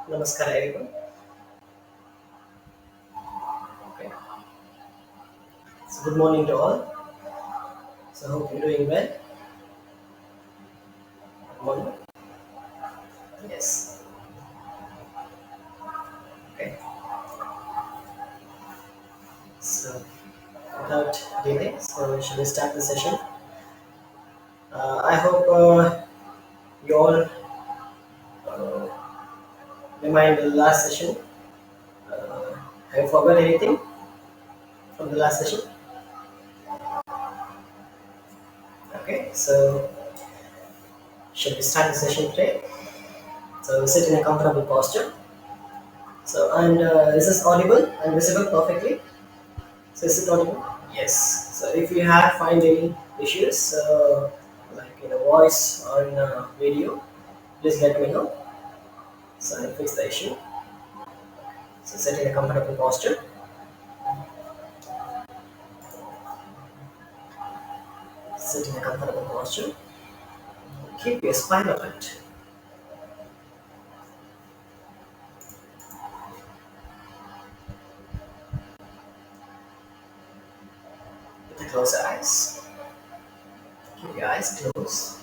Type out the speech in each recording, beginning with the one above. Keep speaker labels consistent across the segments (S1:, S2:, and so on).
S1: Namaskar everyone. Okay. So good morning to all. So hope you're doing well. Good morning. Yes. Okay. So without delay, so should we start the session? I hope you all uh, remind the last session. Uh, have you forgot anything from the last session? Okay. So should we start the session today? So sit in a comfortable posture. So and is this audible and visible perfectly? So is it audible? Yes. So if you have find any issues, like in a voice or in a video, please let me know. So I'll fix the issue. So sit in a comfortable posture. Sit in a comfortable posture. Keep your spine upright. With close your eyes. Keep your eyes closed.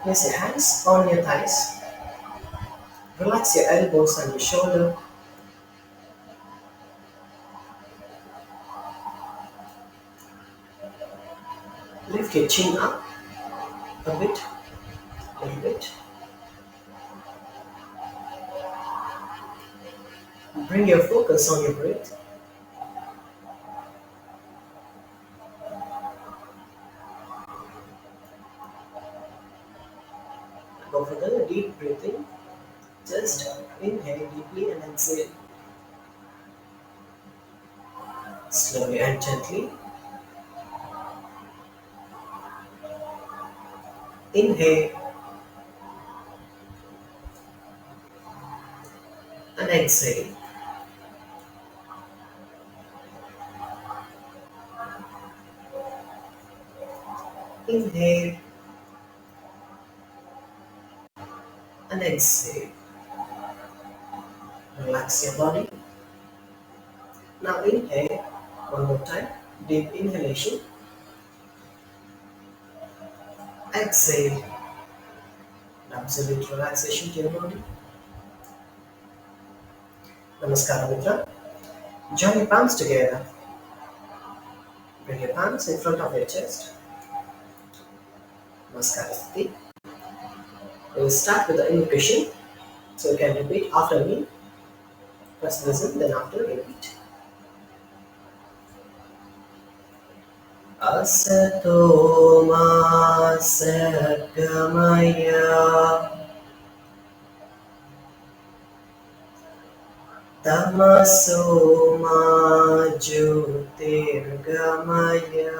S1: Place your hands on your thighs. Relax your elbows and your shoulder. Lift your chin up a bit, a little bit. Bring your focus on your breath. Go for the deep breathing. Just inhale deeply and exhale slowly and gently. Inhale and exhale. Inhale and exhale. Relax your body. Now inhale one more time. Deep inhalation. Exhale. Absolute relaxation to your body. Namaskar Mitra. Join your palms together. Bring your palms in front of your chest. Namaskar Sthiti. We will start with the invocation. So you can repeat after me. First listen, then after repeat. Asato ma sadgamaya tamaso ma jyotirgamaya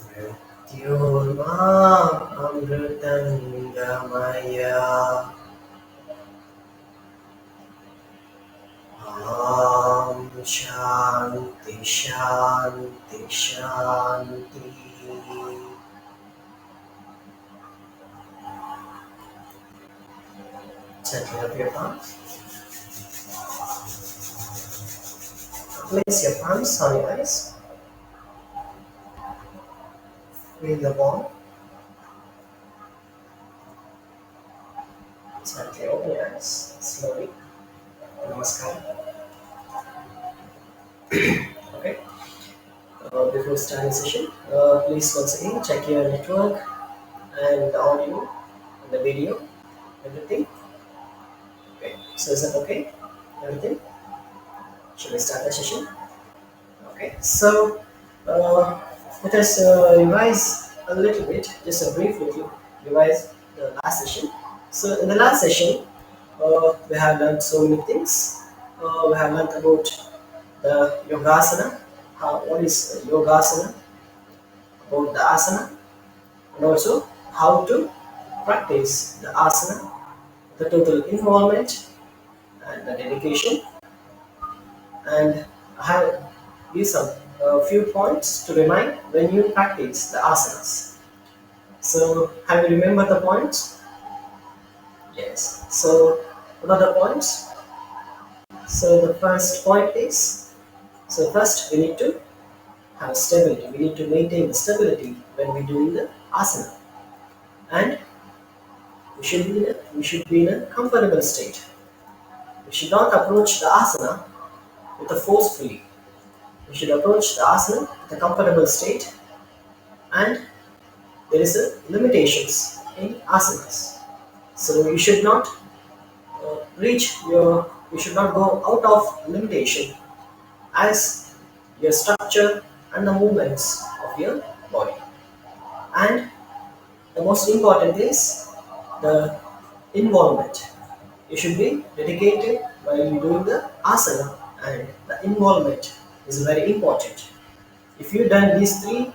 S1: mrityorma amritangamaya. Om Shanti Shanti Shanti. Gently up your palms. Place your palms on your eyes. Feel the warmth. Gently open your eyes slowly. Namaskar. Okay. Before starting session, please once again check your network and the audio and the video, everything. Okay. So is that okay? Everything? Should we start the session? Okay. So let us revise a little bit, just a brief little revise the last session. So in the last session, we have learned so many things. We have learned about the yogasana, what is yogasana, about the asana, and also how to practice the asana, the total involvement and the dedication, and I have give some a few points to remind when you practice the asanas. So, have you remembered the points? Yes. So, what are the points? So, the first point is, so first we need to have stability. We need to maintain the stability when we're doing the asana, and we should be in a comfortable state. We should not approach the asana with a forcefully. We should approach the asana with a comfortable state, and there is a limitations in asanas. So you should not you should not go out of limitation as your structure and the movements of your body. And the most important is the involvement. You should be dedicated while you're doing the asana, and the involvement is very important. If you've done these three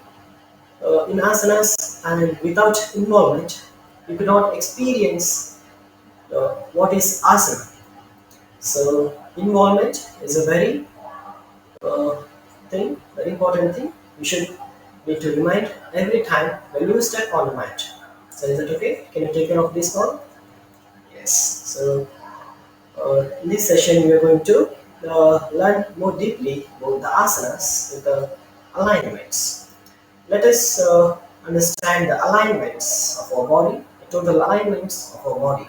S1: in asanas and without involvement, you cannot experience what is asana. So involvement is a uh, very important thing. You should need to remind every time when you step on the mat. So is it okay? Can you take care of this one? Yes. So in this session, we are going to learn more deeply about the asanas with the alignments. Let us understand the alignments of our body, the total alignments of our body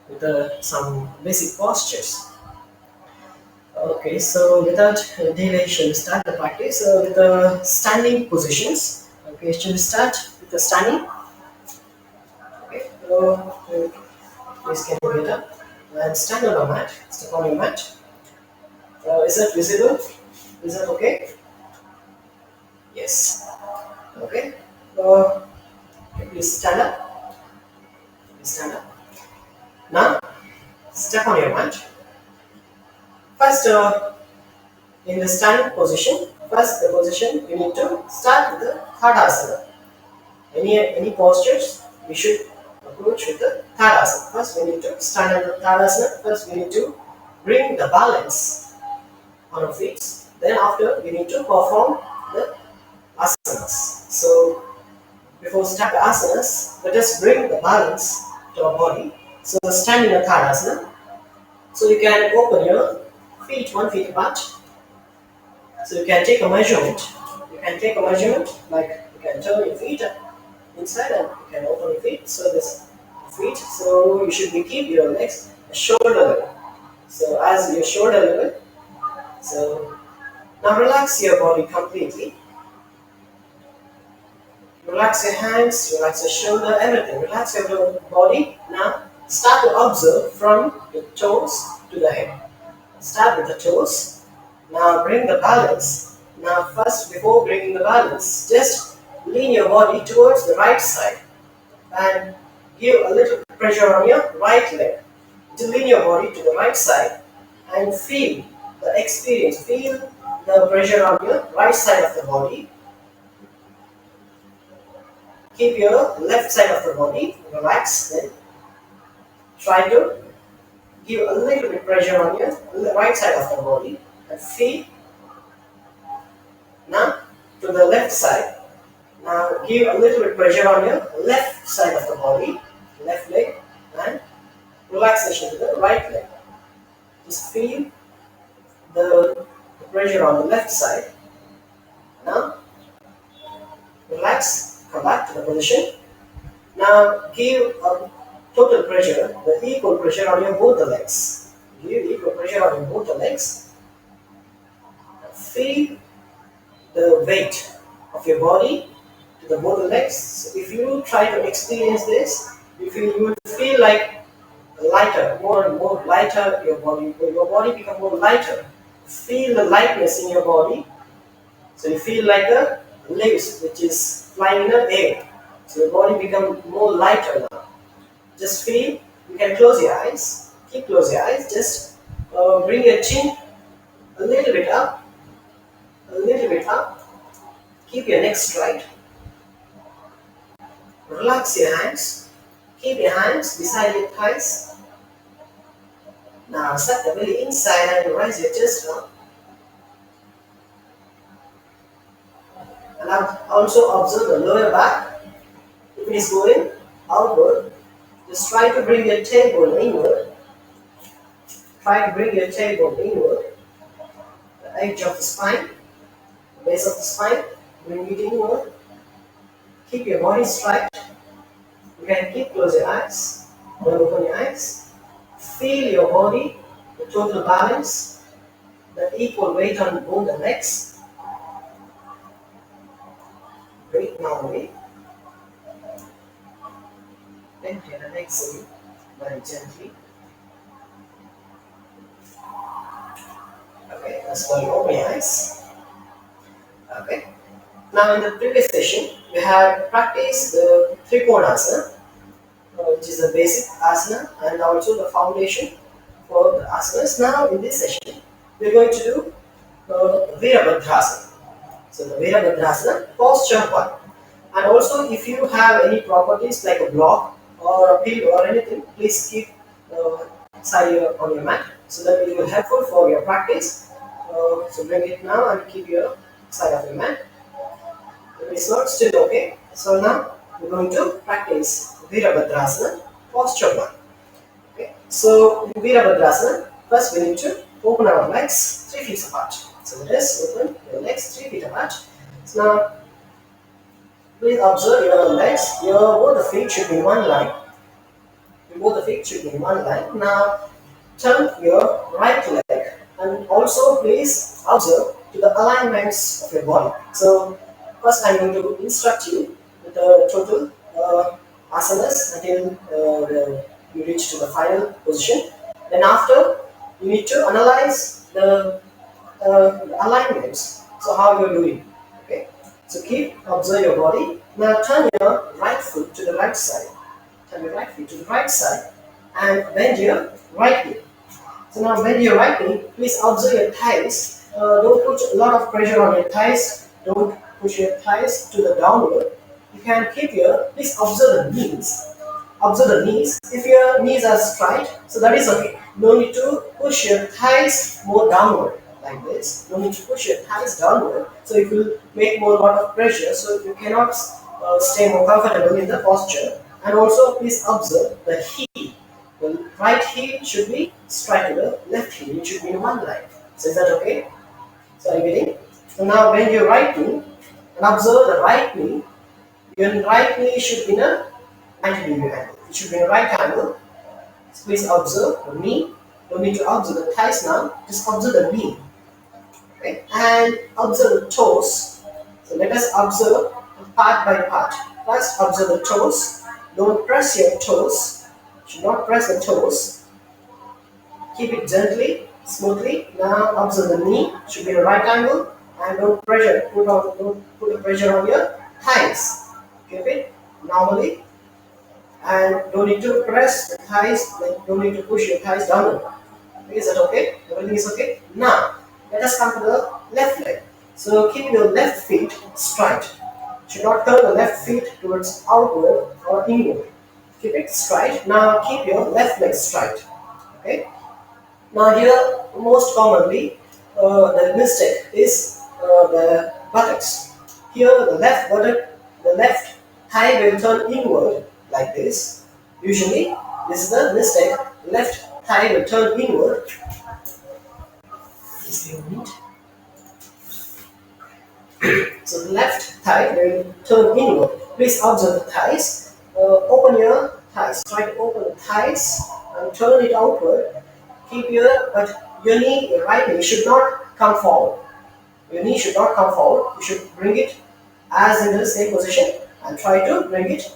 S1: with some basic postures. Okay, so without delay, shall we start the practice with the standing positions? Okay, shall we start with the standing? Okay, please can you get up and stand on the mat, step on your mat. Is that visible? Is that okay? Yes. Okay. Uh, please stand up. Please stand up. Now, step on your mat. First, in the standing position, first the position we need to start with the Tadasana. Any postures we should approach with the Tadasana. First, we need to stand on the Tadasana. First, we need to bring the balance on our feet. Then, after, we need to perform the asanas. So, before start the asanas, let us bring the balance to our body. So, stand in a Tadasana. So, you can open your feet 1 feet apart. So, you can take a measurement. You can take a measurement, like you can turn your feet inside and you can open your feet. So, this feet. So, you should be keep your legs shoulder level. So, as your shoulder level. So, now relax your body completely. Relax your hands, relax your shoulder, everything. Relax your body. Now start to observe from the toes to the head. Start with the toes. Now bring the balance. Now first, before bringing the balance, just lean your body towards the right side and give a little pressure on your right leg. To lean your body to the right side and feel the experience. Feel the pressure on your right side of the body. Keep your left side of the body relaxed, then try to give a little bit pressure on your right side of the body and feel. Now to the left side. Now give a little bit pressure on your left side of the body, left leg, and relaxation to the right leg. Just feel the pressure on the left side. Now relax, come back to the position. Now give a total pressure, the equal pressure on your both the legs. Give equal pressure on your both the legs. Feel the weight of your body to the both the legs. So if you try to experience this, you will feel like lighter, more and more lighter your body become more lighter. Feel the lightness in your body. So you feel like a leaves which is flying in the air. So your body become more lighter now. Just feel, you can close your eyes, keep close your eyes, just bring your chin a little bit up, a little bit up, keep your neck straight, relax your hands, keep your hands beside your thighs. Now suck the belly inside and raise your chest up. And also observe the lower back. If it is going outward, just try to bring your tailbone inward. Try to bring your tailbone inward. The edge of the spine, the base of the spine, bring it inward. Keep your body straight. You can keep close your eyes. Don't open your eyes. Feel your body, the total balance, the equal weight on both the legs. Breathe normally. Empty and exhale very gently. Okay, let's slowly open your eyes. Okay. Now in the previous session, we had practiced the Trikonasana, which is the basic asana and also the foundation for the asanas. Now in this session, we are going to do Virabhadrasana. So the Virabhadrasana, posture 1. And also if you have any properties like a block or a pillow or anything, please keep side on your mat so that it will be helpful for your practice. So bring it now and keep your side of your mat. If it's not still okay, so now we're going to practice Virabhadrasana, posture 1. Okay. So in Virabhadrasana, first we need to open our legs 3 feet apart. So let us open your legs 3 feet apart. So now please observe your legs. Both the feet should be in one line. Both the feet should be in one line. Now turn your right leg and also please observe to the alignments of your body. So first I'm going to instruct you with the total asanas until you reach to the final position. Then after you need to analyze the alignments. So how you're doing. Okay. So keep observe your body. Now turn your right foot to the right side. Turn your right foot to the right side and bend your right knee. So now bend your right knee. Please observe your thighs. Don't put a lot of pressure on your thighs. Don't push your thighs to the downward. You can keep your, please observe the knees. Observe the knees. If your knees are straight, so that is okay. No need to push your thighs more downward like this. No need to push your thighs downward. So it will make more lot of pressure. So you cannot stay more comfortable in the posture. And also please observe the heel. The right heel should be straight to the left heel. It should be in one line. So is that okay? So are you getting? So now bend your right knee and observe the right knee. Your right knee should be in a 90-degree angle. It should be in a right angle. So please observe the knee. Don't need to observe the thighs now. Just observe the knee. Okay? And observe the toes. So let us observe part by part. First, observe the toes. Don't press your toes. Should not press the toes. Keep it gently, smoothly. Now observe the knee. Should be in a right angle. And don't put the pressure on your thighs. Keep it normally. And don't need to press the thighs, don't need to push your thighs downward. Is that okay? Everything is okay? Now, let us come to the left leg. So keep your left feet straight. Should not turn the left feet towards outward or inward. Keep it straight. Now keep your left leg straight. Okay? Now here, most commonly, the mistake is the buttocks. Here, the left buttock, the left thigh will turn inward like this. Usually, this is the mistake. Left thigh will turn inward. Please be a minute. So the left thigh will turn inward. Please observe the thighs. Open your thighs. Try to open the thighs and turn it outward. Keep your knee, your right knee should not come forward. Your knee should not come forward. You should bring it as in the same position and try to bring it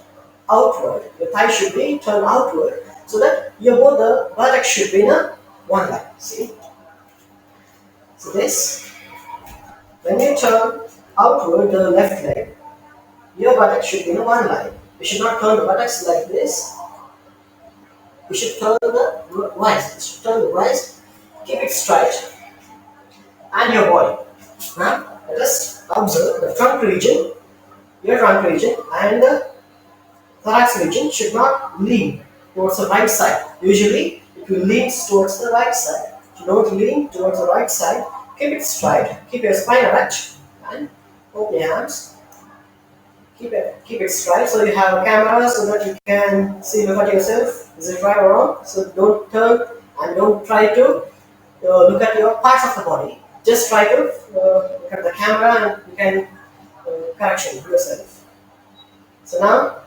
S1: outward. Your thigh should be turned outward so that both the buttocks should be in a one line. See? So this, when you turn outward the left leg, your buttocks should be in a one line. You should not turn the buttocks like this. You should turn the waist. You should turn the waist. Keep it straight. And your body. Now let us observe the trunk region. Your trunk region and the thorax region should not lean towards the right side. Usually, it will lean towards the right side. So don't lean towards the right side. Keep it straight. Keep your spine erect and open your hands keep it straight. So you have a camera so that you can see, look at yourself. Is it right or wrong? So don't turn and don't try to look at your parts of the body. Just try to look at the camera and you can correction yourself. So now,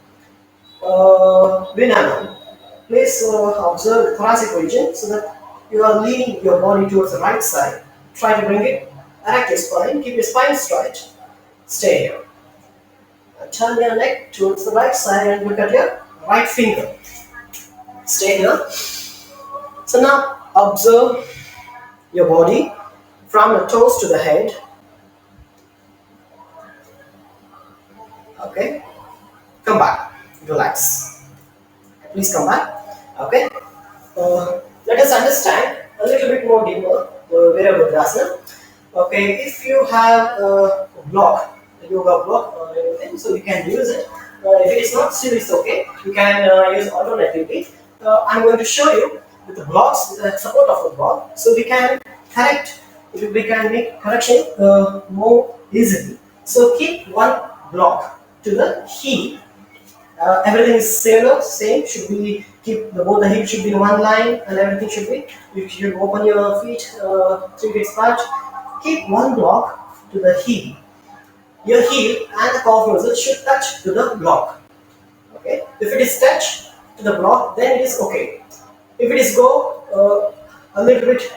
S1: Vinana, please observe the thoracic region so that you are leaning your body towards the right side. Try to bring it, erect your spine, keep your spine straight. Stay here. And turn your neck towards the right side and look at your right finger. Stay here. So now observe your body from the toes to the head. Okay. Come back. Relax. Please come back. Okay. Let us understand a little bit more deeper Virabhadrasana. Okay, if you have a block, a yoga block or anything, so you can use it. If it is not, still it's okay. You can use alternatively. I'm going to show you with the blocks, with the support of the block, so we can correct, we can make correction more easily. So keep one block to the heel. Everything is similar, same. Should be keep both the hips should be in one line, and everything should be. You should open your feet 3 feet apart. Keep one block to the heel. Your heel and the calf muscle should touch to the block. Okay. If it is touched to the block, then it is okay. If it is go a little bit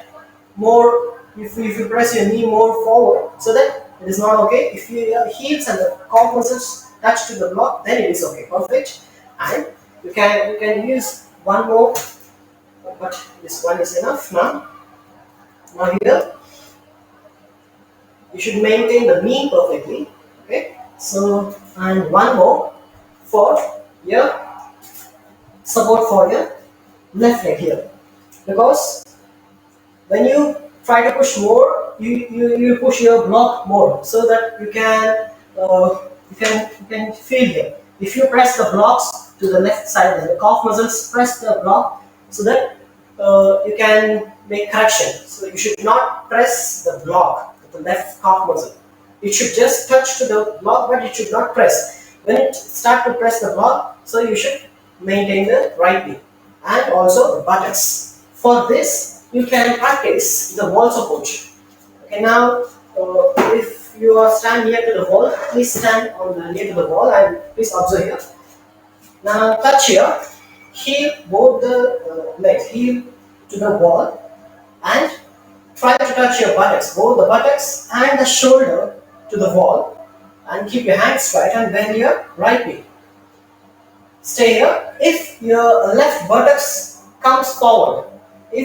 S1: more, if you press your knee more forward, so that it is not okay. If your heels and the calf muscles touch to the block, then it is okay. Perfect. And you can use one more, but this one is enough now. Now here, you should maintain the knee perfectly. Okay. So and one more for your support for your left leg here, because when you try to push more, you push your block more, so that you can feel here. If you press the blocks to the left side, then the calf muscles press the block, so that you can make correction. So you should not press the block with the left calf muscle. It should just touch to the block, but it should not press. When it start to press the block, so you should maintain the right knee and also the buttocks. For this, you can practice the wall support. Okay, now if you are stand near to the wall, please stand on the, near to the wall and please observe here. Now touch here, heel both the legs, heel to the wall, and try to touch your buttocks, both the buttocks and the shoulder to the wall, and keep your hands straight and bend your right knee. Stay here. If your left buttocks comes forward, try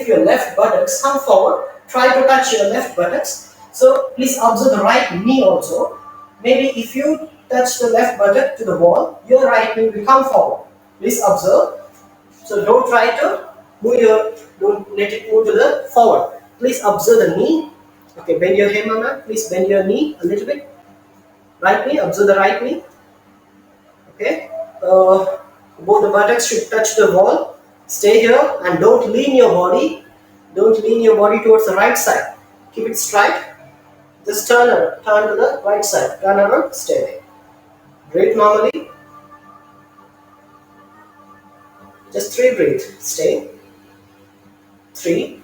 S1: to touch your left buttocks. So please observe the right knee also. Maybe if you touch the left buttock to the wall, your right knee will come forward. Please observe. So don't try to don't let it move to the forward. Please observe the knee. Okay, bend your head, mama. Please bend your knee a little bit. Right knee, observe the right knee. Okay. Both the buttocks should touch the wall. Stay here and don't lean your body. Don't lean your body towards the right side. Keep it straight. Just turn to the right side. Turn around, stay there. Breathe normally. Just 3 breathe. Stay. 3.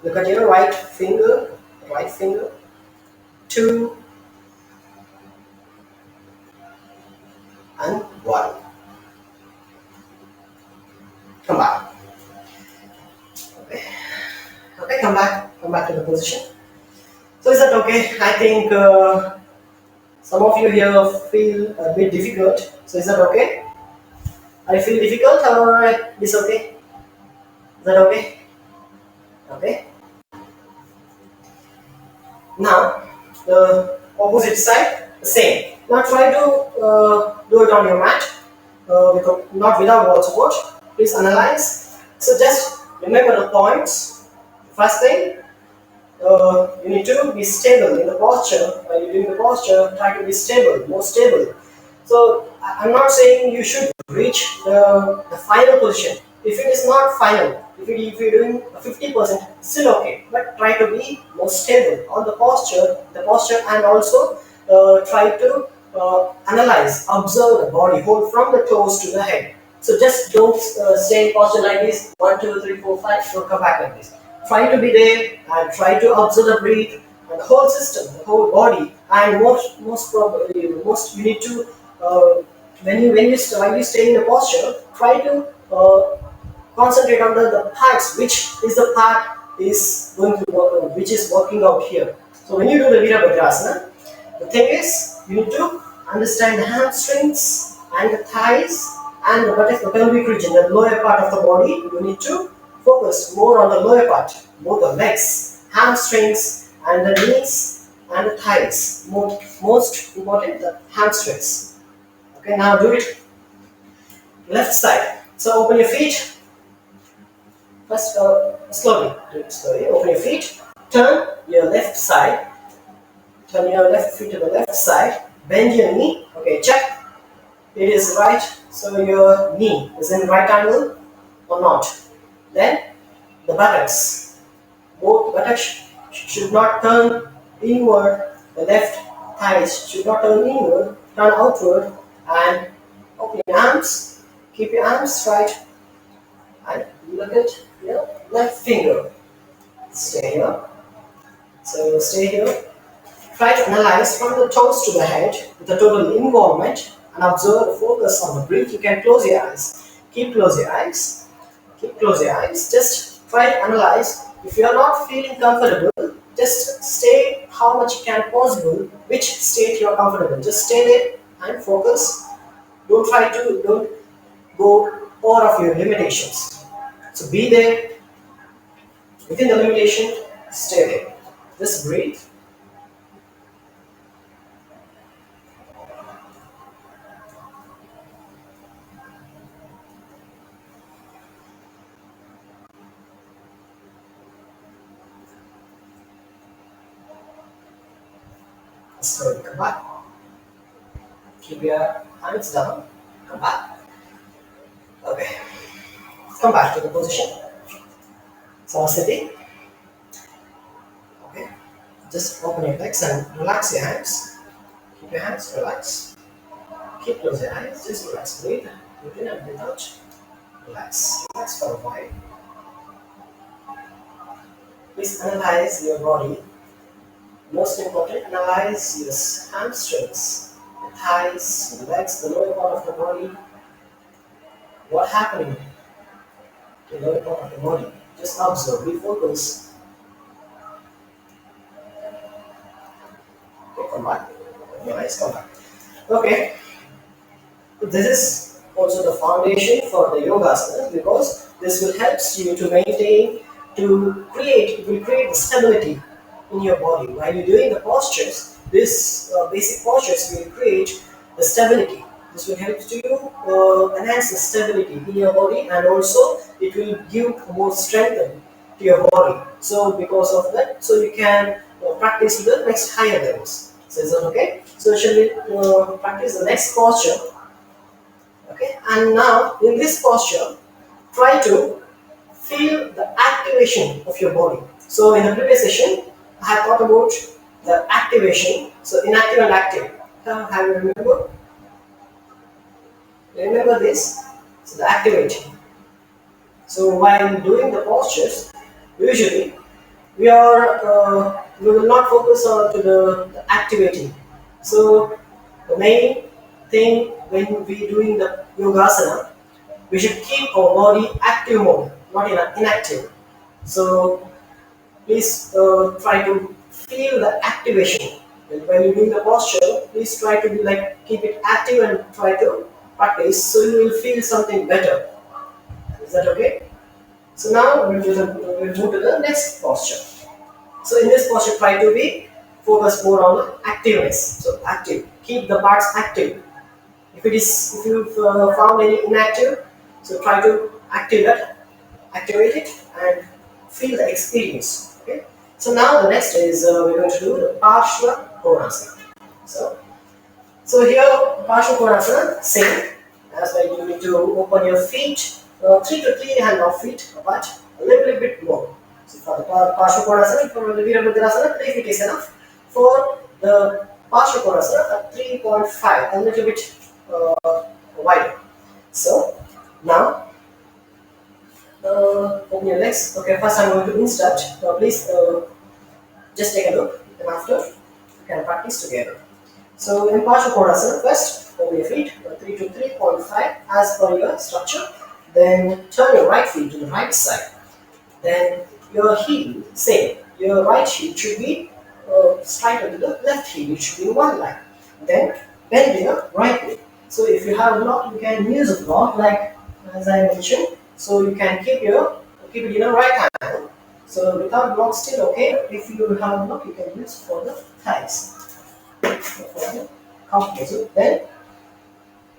S1: Look at your right finger. 2. And 1. Come back. Okay, come back to the position. So is that okay? I think some of you here feel a bit difficult. So is that okay? I feel difficult or is okay? Is that okay? Okay. Now the opposite side, the same. Now try to do it on your mat, not without wall support. Please analyze. So just remember the points. First thing, you need to be stable in the posture. While you're doing the posture, try to be stable, more stable. So I'm not saying you should reach the final position. If it is not final, if you're doing 50%, still okay. But try to be more stable on the posture, and also try to analyze, observe the body, hold from the toes to the head. So just don't stay in posture like this. 1, 2, 3, 4, 5. Don't come back like this. Try to be there and try to observe the breath and the whole system, the whole body. And most probably, most you need to while you stay in the posture, try to concentrate on the parts, which is the part is going to which is working out here. So when you do the Virabhadrasana, the thing is you need to understand the hamstrings and the thighs and the pelvic region, the lower part of the body. You need to focus more on the lower part, both the legs, hamstrings, and the knees and the thighs. Most important, the hamstrings. Okay, now do it left side. So open your feet. First, slowly. Do it slowly. Open your feet. Turn your left side. Turn your left feet to the left side. Bend your knee. Okay, check. It is right. So your knee is in right angle or not. Then the buttocks. Both buttocks should not turn inward. The left thighs should not turn inward. Turn outward and open your arms. Keep your arms straight. And look at your left finger. Stay here. So stay here. Try to analyze from the toes to the head with a total involvement and observe, focus on the breath. You can close your eyes. Keep close your eyes. Keep close your eyes. Just try to analyze. If you are not feeling comfortable, just stay how much can possible, which state you are comfortable. Just stay there and focus. Don't go out of your limitations. So be there within the limitation, stay there. Just breathe. Slowly come back. Keep your hands down. Come back. Okay. Come back to the position. Samasthiti. Okay. Just open your legs and relax your hands. Keep your hands relaxed. Keep close your eyes. Just relax. Breathe. Breathe in and breathe out. Relax. Relax for a while. Please analyze your body. Most important, analyze your hamstrings, the thighs, the legs, the lower part of the body. What happening to the lower part of the body? Just observe, be focused. Okay, come back. Your eyes come back. Okay. This is also the foundation for the yogasana, because this will help you to maintain, it will create the stability in your body. While you're doing the postures, this basic postures will create the stability. This will help to enhance the stability in your body, and also it will give more strength to your body. So because of that, so you can practice to the next higher levels. So is that okay? So shall we practice the next posture? Okay, and now in this posture, try to feel the activation of your body. So in the previous session, I have talked about the activation. So inactive and active. Have you remember? Remember this? So the activation. So while doing the postures, usually we will not focus on to the activating. So the main thing when we doing the yogasana, we should keep our body active mode, not inactive. So please try to feel the activation. And when you're doing the posture, please try to be like keep it active and try to practice, so you will feel something better. Is that okay? So now we'll move to the next posture. So in this posture, try to be focused more on the activeness. So active, keep the parts active. If you've found any inactive, so try to activate it and feel the experience. Okay. So now the next is we're going to do the Parshva Konasana. So here Parshva Konasana, same as well. You need to open your feet 3 to 3.5 feet apart, a little bit more. So for the Parsvakonasana, for the Virabhadrasana, 3 feet is enough. For the Parsvakonasana, 3.5, a little bit wide. So now open your legs. Okay, first I'm going to instruct. Please just take a look, and after you can practice together. So in Parsvakonasana, first open your feet 3 to 3.5 as per your structure. Then turn your right feet to the right side. Then your heel, same. Your right heel should be straight to the left heel. It should be in one line. Then bend your right knee. So if you have a block, you can use a block like as I mentioned. So you can keep it in a right angle. So without block still okay. If you have a block, you can use for the thighs. So then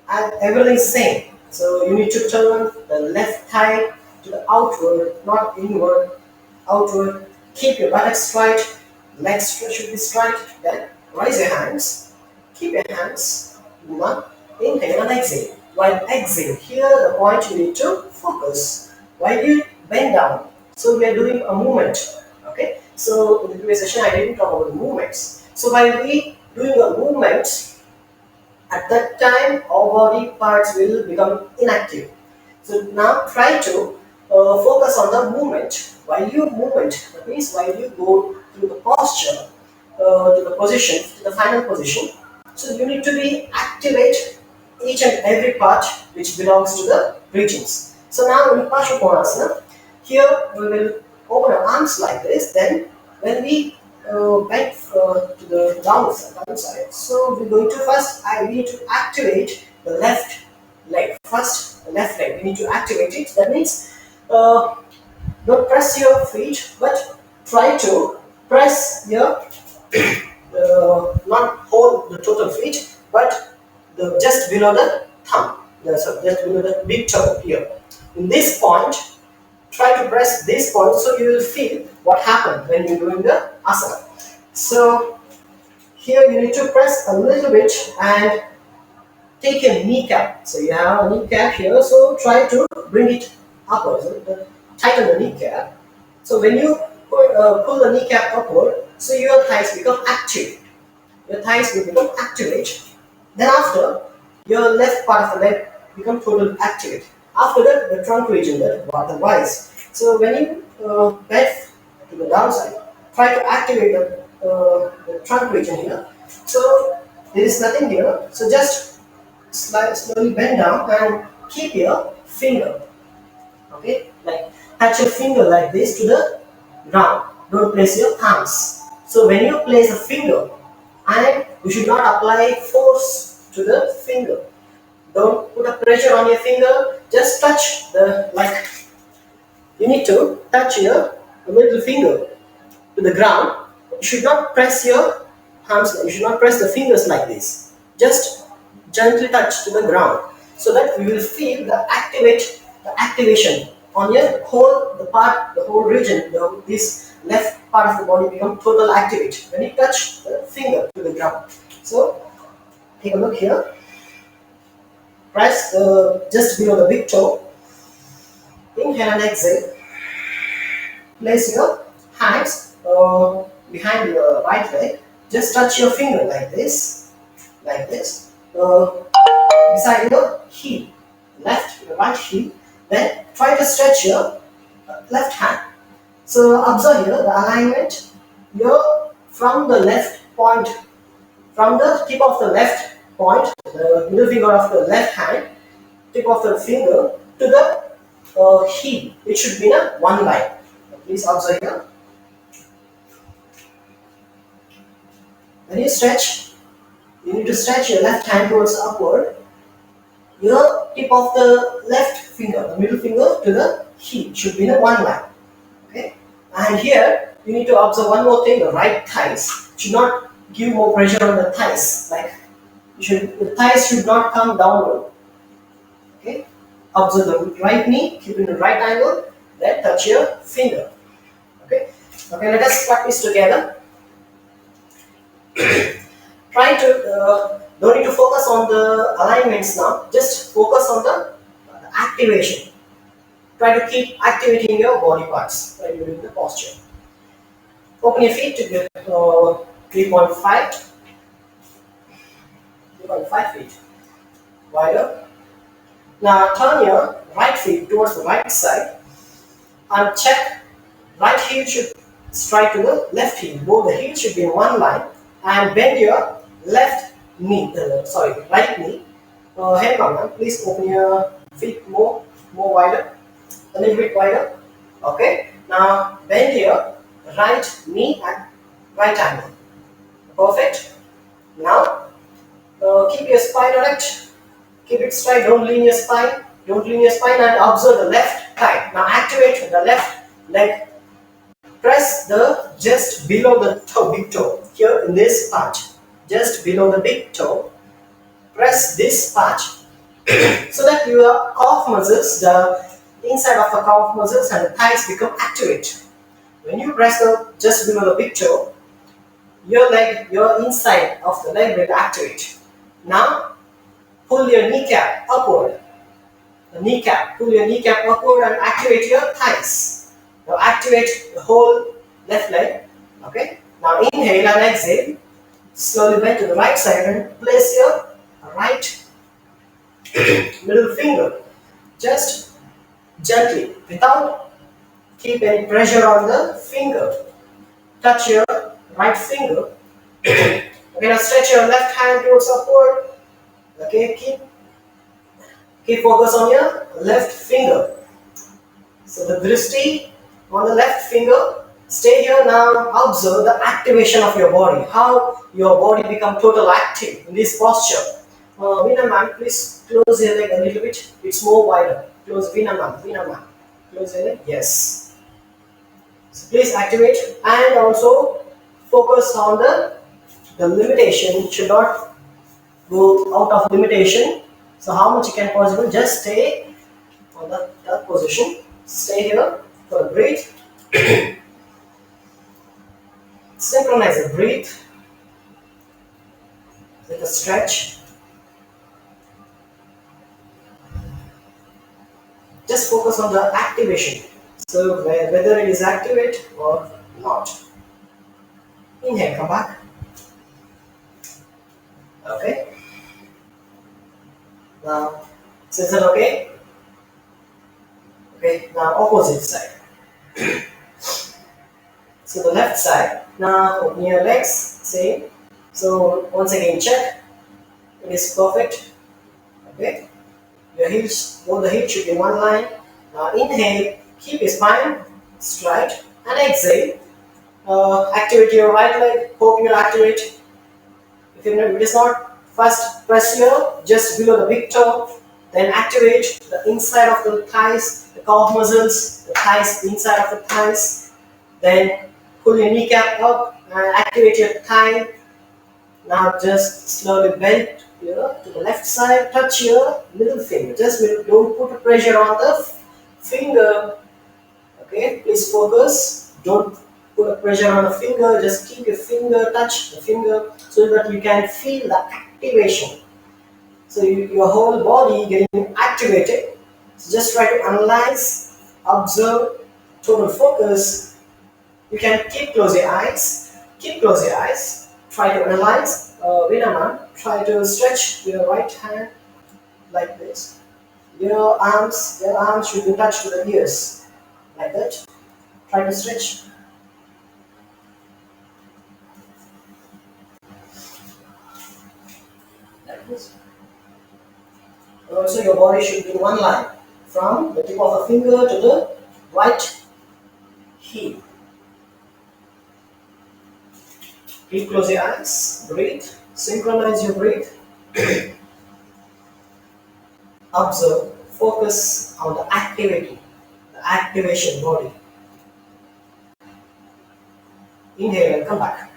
S1: and everything is same. So you need to turn the left thigh to the outward, not inward, outward. Keep your buttocks straight, legs should be straight. Then raise your hands. Keep your hands. One, inhale and exhale. While exhale, here the point you need to focus. While you bend down, so we are doing a movement. Okay. So in the previous session, I didn't talk about movements. So while we doing a movement, at that time, our body parts will become inactive. So now try to focus on the movement. While you movement, that means while you go through the posture, to the position, to the final position. So you need to be activate each and every part which belongs to the regions. So now in Parsvakonasana, here we will open our arms like this. Then when we bend to the downside. So we're going to first, we need to activate the left leg. First, the left leg, we need to activate it. That means don't press your feet, but try to press your, not hold the total feet, but just below the thumb, so just below the big toe here. In this point, try to press this point so you will feel what happened when you're doing the asana. So here you need to press a little bit and take your kneecap. So you have a kneecap here, so try to bring it upwards, tighten the kneecap. So when you pull the kneecap upward, so your thighs become active. Your thighs will become activate. Then after, your left part of the leg become totally activate. After that, the trunk region, the wise. So when you bend to the downside, try to activate the trunk region here. So there is nothing here. So just slowly bend down and keep your finger. Okay, like touch your finger like this to the ground. Don't place your hands. So when you place a finger, and you should not apply force to the finger. Don't put a pressure on your finger. Just touch the like. You need to touch your middle finger to the ground. You should not press your hands. You should not press the fingers like this. Just gently touch to the ground, so that you will feel the activation on your whole region. This left part of the body become total activate when you touch the finger to the ground. So take a look here. Press just below the big toe. Inhale and exhale. Place your hands behind your right leg. Just touch your finger like this, beside your heel, right heel. Then try to stretch your left hand. So observe here the alignment. From the left point, from the tip of the left point, the middle finger of the left hand, tip of the finger to the heel. It should be in a one line. Please observe here. When you stretch, you need to stretch your left hand towards upward. Your tip of the left finger, the middle finger to the heel should be in a one line. Okay? And here you need to observe one more thing: the right thighs should not give more pressure on the thighs. Like the thighs should not come downward. Okay? Observe the right knee, keep it in the right angle, then touch your finger. Okay? Okay, let us practice together. Try to don't need to focus on the alignments now. Just focus on the activation. try to keep activating your body parts while you're doing the posture. Open your feet to get 3.5 feet wider. Now turn your right feet towards the right side and check right heel should strike to the left heel. Both the heels should be in one line and bend your left knee, right knee. Hey mama, please open your feet more wider, a little bit wider. Okay. Now bend your right knee at right angle. Perfect. Now keep your spine erect. Keep it straight. Don't lean your spine. Don't lean your spine and observe the left thigh. Now activate the left leg. Press the just below the toe, big toe. Here in this part, just below the big toe. Press this part so that your calf muscles, the inside of the calf muscles and the thighs become activate. When you press the just below the big toe, your inside of the leg will activate. Now pull your kneecap upward. Pull your kneecap upward and activate your thighs. Now activate the whole left leg. Okay. Now inhale and exhale. Slowly bend to the right side and place your right middle finger. Just gently, without keep any pressure on the finger. Touch your right finger. Okay, now stretch your left hand towards upward. Okay, keep focus on your left finger. So the drishti on the left finger. Stay here now. Observe the activation of your body. How your body become total active in this posture. Veena ma'am, please close your leg a little bit. It's more wider. Close Veena ma'am. Close your leg. Yes. So please activate and also focus on the limitation. Should not go out of limitation. So how much you can possible, just stay on that position. Stay here for a breath. Synchronize the breath with a stretch. Just focus on the activation. So whether it is activate or not. Inhale, come back. Okay. Now, so is that okay? Okay, now opposite side. So the left side. Now open your legs, same. So once again check. It is perfect. Okay. Your heels, both the heels should be in one line. Now inhale, keep your spine straight and exhale. Activate your right leg. Hope you activate. If it is not, first press here just below the big toe. Then activate the inside of the thighs, the calf muscles, the thighs, inside of the thighs. Then pull your kneecap up and activate your thigh. Now just slowly bend here to the left side. Touch your middle finger. Just don't put pressure on the finger. Okay, please focus. Don't put a pressure on the finger. Just keep your finger, touch the finger so that you can feel the activation. So your whole body getting activated. So just try to analyze, observe, total focus. You can close your eyes. Close your eyes. Try to analyze. Veena, try to stretch your right hand like this. Your arms should be touched to the ears like that. Try to stretch. Like this. Also, your body should be in one line from the tip of the finger to the right heel. Please close your eyes, breathe, synchronize your breath. Observe, focus on the activity, the activation body. Inhale and come back.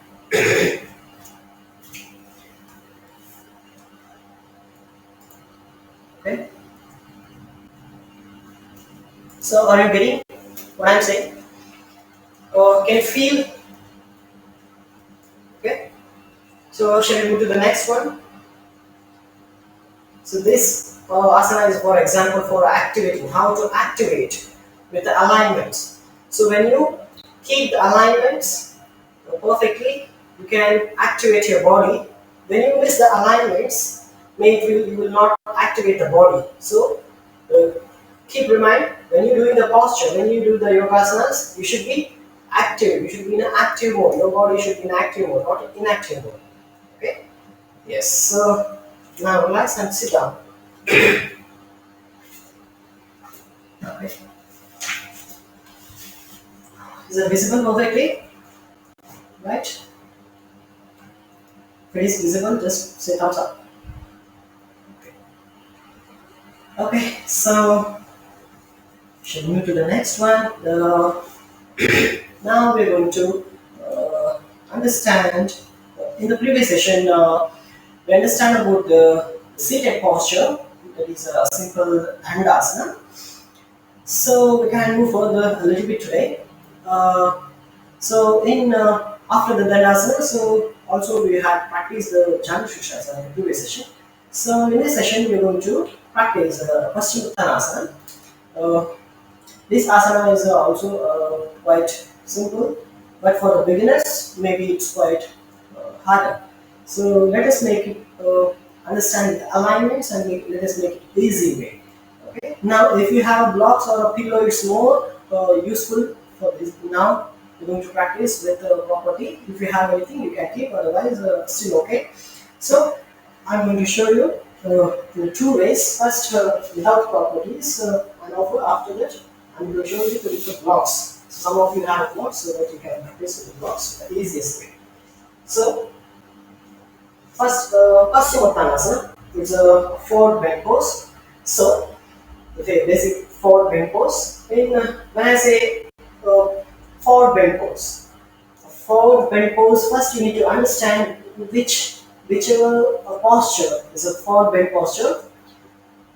S1: Okay. So, are you getting what I'm saying? Can you feel? Okay. So, shall we move to the next one? So, this asana is for example for activating, how to activate with the alignments. So when you keep the alignments perfectly, you can activate your body. When you miss the alignments, maybe you will not activate the body. So uh, keep remind, when you're doing the posture, when you do the yogasanas, you should be active. You should be in an active mode. Your body should be in active mode, not inactive mode. Okay. Yes. So now relax and sit down. Okay. Is it visible perfectly? Right? If it is visible, just say thumbs up. Okay. So should move to the next one. Now we're going to understand. In the previous session, we understand about the seated posture. That is a simple dandasana. So we can move further a little bit today. So in after the dandasana, so also we have practiced the Janu Shirshasana in the previous session. So in this session, we are going to practice Paschimottanasana. Uh, This asana is also quite simple, but for the beginners, maybe it's quite harder. So let us make it understand the alignments and let us make it easy way. Okay. Now, if you have blocks or a pillow, it's more useful for this. Now we're going to practice with property. If you have anything, you can keep. Otherwise, still okay. So I'm going to show you in two ways. First, without properties, and after that, I'm going to show you with the blocks. So some of you have blocks, so that you can practice with the blocks the easiest way. So first, Paschimottanasana is a forward bend pose. So okay, basic forward bend pose. When I say forward bend pose, forward bend pose, first you need to understand whichever posture is a forward bend posture.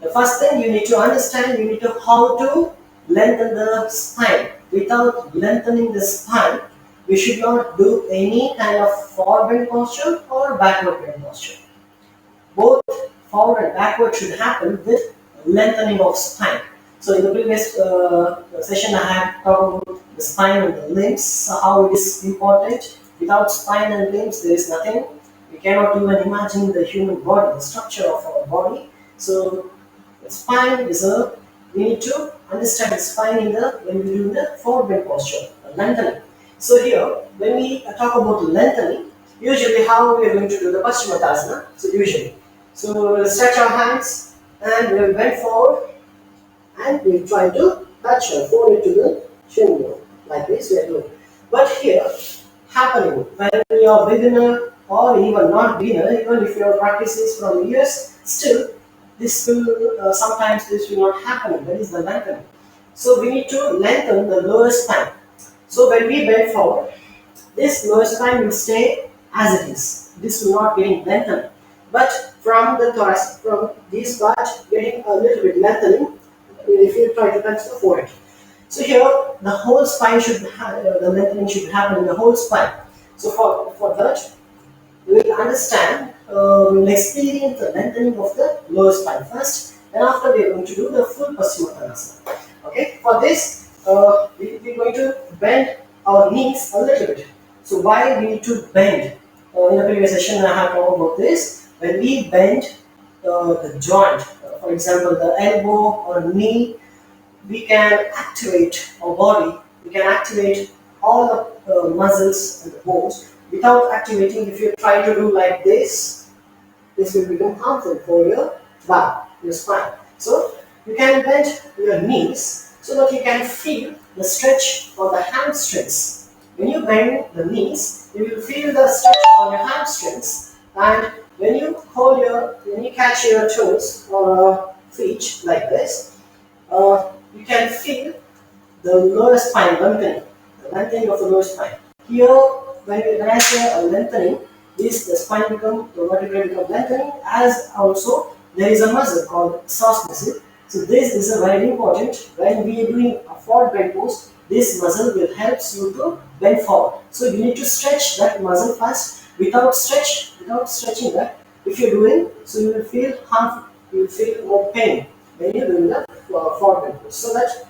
S1: The first thing you need to understand, you need to how to lengthen the spine. Without lengthening the spine, we should not do any kind of forward bend posture or backward bend posture. Both forward and backward should happen with lengthening of spine. So in the previous session, I had talked about the spine and the limbs, how it is important. Without spine and limbs, there is nothing. We cannot even imagine the human body, the structure of our body. So the spine is a, we need to understand the spine in the, when we do the forward bend posture, lengthening. So here, when we talk about lengthening, usually how we are going to do the Paschimottanasana, so usually. So we'll stretch our hands and we'll bend forward and we'll try to touch our forehead to the shin bone. Like this we are doing. But here, happening when you are beginner or even not beginner, even if your practice is from years, still this will sometimes this will not happen. That is the lengthening. So we need to lengthen the lower spine. So when we bend forward, this lower spine will stay as it is. This will not getting lengthened. But from the thoracic, from this part, getting a little bit lengthening if you try to touch the forehead. So here, the whole spine should have, the lengthening should happen in the whole spine. So for that, we will understand, we will experience the lengthening of the lower spine first, and after we are going to do the full Paschimottanasana. Okay, for this, we are going to bend our knees a little bit. So why we need to bend? In the previous session, I have talked about this. When we bend the joint, for example, the elbow or knee, we can activate our body. We can activate all the muscles and the bones without activating. If you try to do like this will become harmful for your back, your spine. So you can bend your knees so that you can feel the stretch for the hamstrings. When you bend the knees, you will feel the stretch on your hamstrings, and when you catch your toes or feet like this, you can feel the lower spine lengthening, the lengthening of the lower spine. Here, when I say a lengthening, the spine the vertebrae become lengthening, as also there is a muscle called psoas muscle. So this is a very important. When we are doing a forward bend pose, this muscle will help you to bend forward. So you need to stretch that muscle first. Without stretching that, if you're doing, so you will feel harmful, you will feel more pain when you're doing the forward bend pose. So that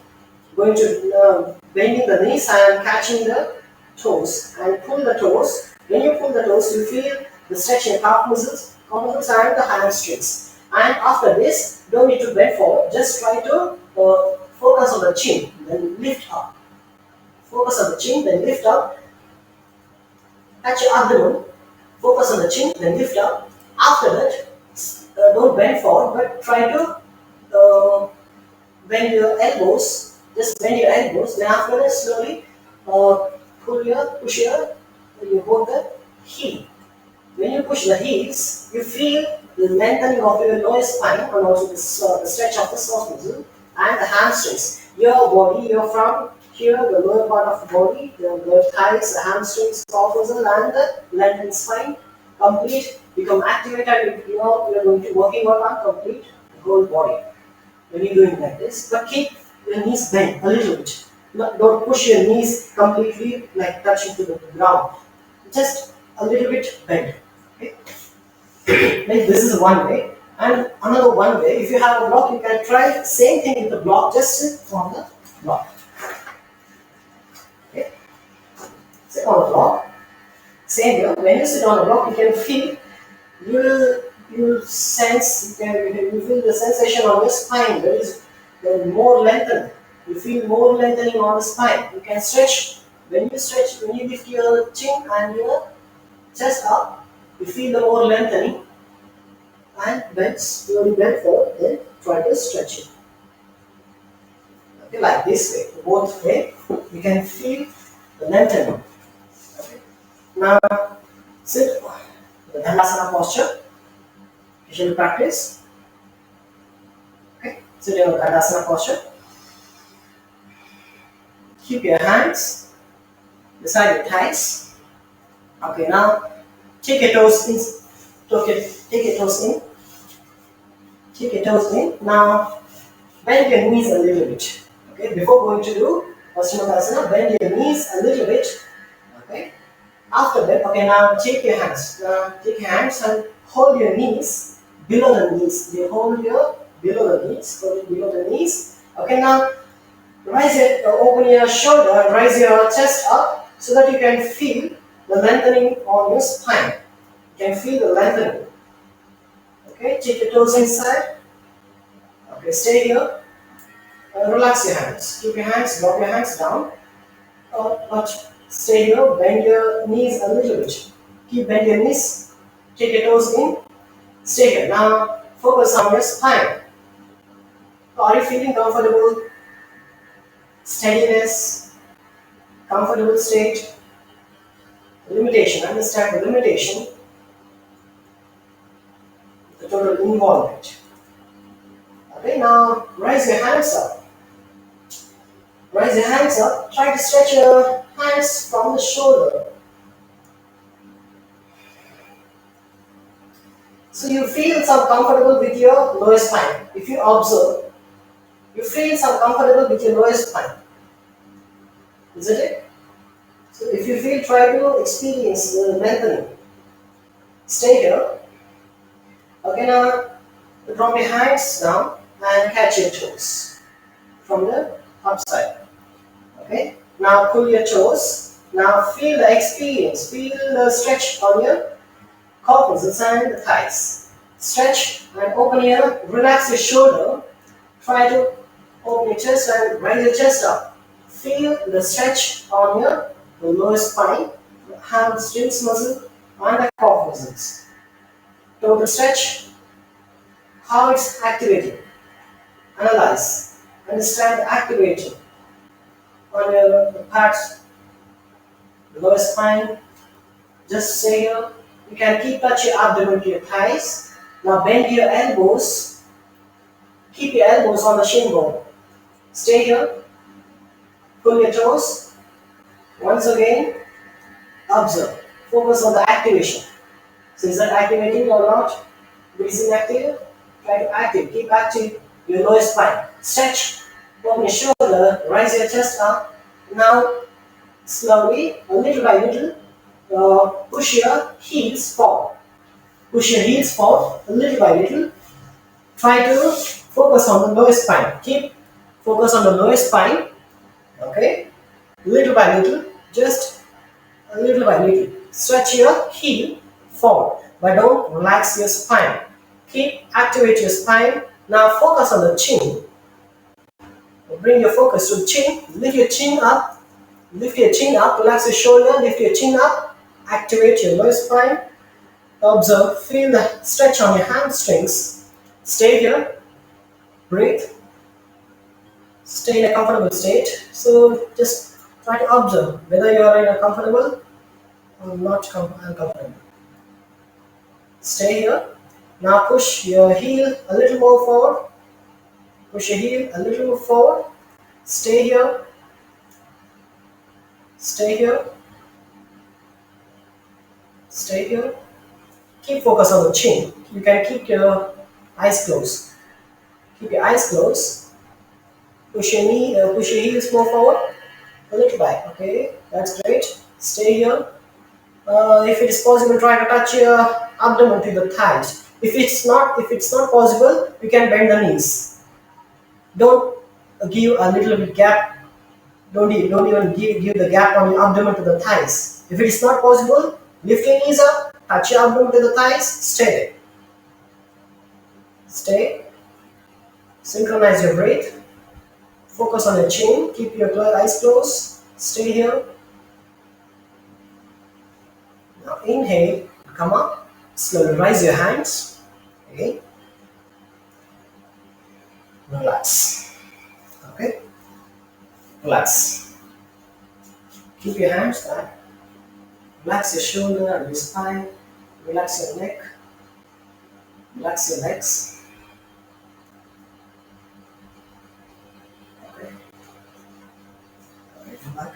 S1: Going to bending the knees and catching the toes and pull the toes. When you pull the toes, you feel the stretch in calf muscles and the hamstrings. And after this, don't need to bend forward. Just try to focus on the chin, then lift up. Focus on the chin, then lift up. Touch your abdomen. Focus on the chin, then lift up. After that, don't bend forward, but try to uh, bend your elbows. Just bend your elbows. Then after that, slowly push you hold the heel. When you push the heels, you feel the lengthening of your lower spine and also the stretch of the soft muscle and the hamstrings. Your body, your from here, the lower part of the body, the lower thighs, the hamstrings, soft muscle, and the lengthened spine, complete, become activated. You know, you're going to working out on complete whole body when you're doing like this. But keep your knees bent a little bit. Don't push your knees completely like touching to the ground. Just a little bit bent. Okay? Like this is one way. And another one way, if you have a block, you can try same thing with the block, just sit on the block. Okay? Sit on the block. Same here. When you sit on the block, you can feel, you will sense, you feel the sensation on your spine. There is more lengthened. You feel more lengthening on the spine. You can stretch. When you lift your chin and your chest up, you feel the more lengthening and bend, slowly bend forward, then try to stretch it. Okay, like this way, both way, you can feel the lengthening. Okay. Now, sit the Dandasana posture. Usually practice. Okay, sit in the Dandasana posture. Keep your hands beside your thighs. Okay, now take your toes in. Take your toes in. Take your toes in. Now bend your knees a little bit. Okay, before going to do Paschimottanasana, bend your knees a little bit. Okay. After that, okay, now take your hands. Take your hands and hold your knees below the knees. You hold your below the knees. Hold it below the knees. Okay, now rise it. Open your shoulder and rise your chest up so that you can feel the lengthening on your spine. You can feel the lengthening. Okay, take your toes inside. Okay, stay here. Relax your hands. Keep your hands, drop your hands down. But stay here, bend your knees a little bit. Keep bend your knees. Take your toes in. Stay here. Now focus on your spine. Are you feeling comfortable? Steadiness, comfortable state. Limitation. Understand the limitation. The total involvement. Okay, now rise your hands up. Rise your hands up. Try to stretch your hands from the shoulder. So you feel some comfortable with your lower spine. If you observe, you feel some comfortable with your lower spine. Isn't it? So if you feel, try to experience the lengthening. Stay here. Okay, now drop your hands down and catch your toes from the upside. Okay, now pull your toes. Now feel the experience, feel the stretch on your calf and the thighs. Stretch and open your, relax your shoulder. Try to open your chest and raise your chest up. Feel the stretch on your lower spine, the hamstrings muscle and the calf muscles. Total stretch, how it's activating. Analyze, understand the activating on your parts, the lower spine. Just stay here. You can keep touch your abdomen to your thighs. Now bend your elbows. Keep your elbows on the shin bone. Stay here. Pull your toes. Once again, observe. Focus on the activation. So is that activating or not? Breathing active? Try to active. Keep active your lower spine. Stretch. Open your shoulder. Rise your chest up. Now slowly, a little by little, push your heels forward. Push your heels forward, a little by little. Try to focus on the lower spine. Keep focus on the lower spine. Okay, little by little, just a little by little. Stretch your heel forward, but don't relax your spine. Activate your spine. Now focus on the chin. Bring your focus to the chin. Lift your chin up. Lift your chin up. Relax your shoulder. Lift your chin up. Activate your lower spine. Observe. Feel the stretch on your hamstrings. Stay here. Breathe. Stay in a comfortable state. So just try to observe whether you are in a comfortable or not uncomfortable. Stay here. Now push your heel a little more forward. Push your heel a little more forward. Stay here. Stay here. Stay here. Keep focus on the chin. You can keep your eyes closed. Keep your eyes closed. Push your heels more forward. A little back. Okay, that's great. Stay here. If it is possible, try to touch your abdomen to the thighs. If it's not possible, you can bend the knees. Don't give a little bit gap. Don't even give the gap on your abdomen to the thighs. If it is not possible, lift your knees up, touch your abdomen to the thighs, stay there. Stay. Synchronize your breath. Focus on your chin. Keep your eyes closed. Stay here. Now inhale. Come up. Slowly raise your hands. Okay. Relax. Okay. Relax. Keep your hands back. Relax your shoulder and your spine. Relax your neck. Relax your legs. Okay. Okay, come back.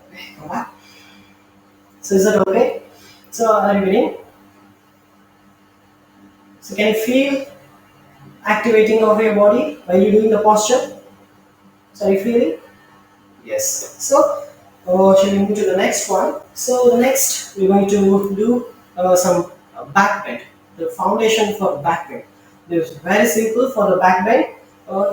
S1: Okay, come back. So is that okay? So are you getting? So can you feel activating of your body while you're doing the posture? So are you feeling? Yes. So shall we move to the next one? So the next we're going to do some back bend. The foundation for back bend. It's very simple for the back bend.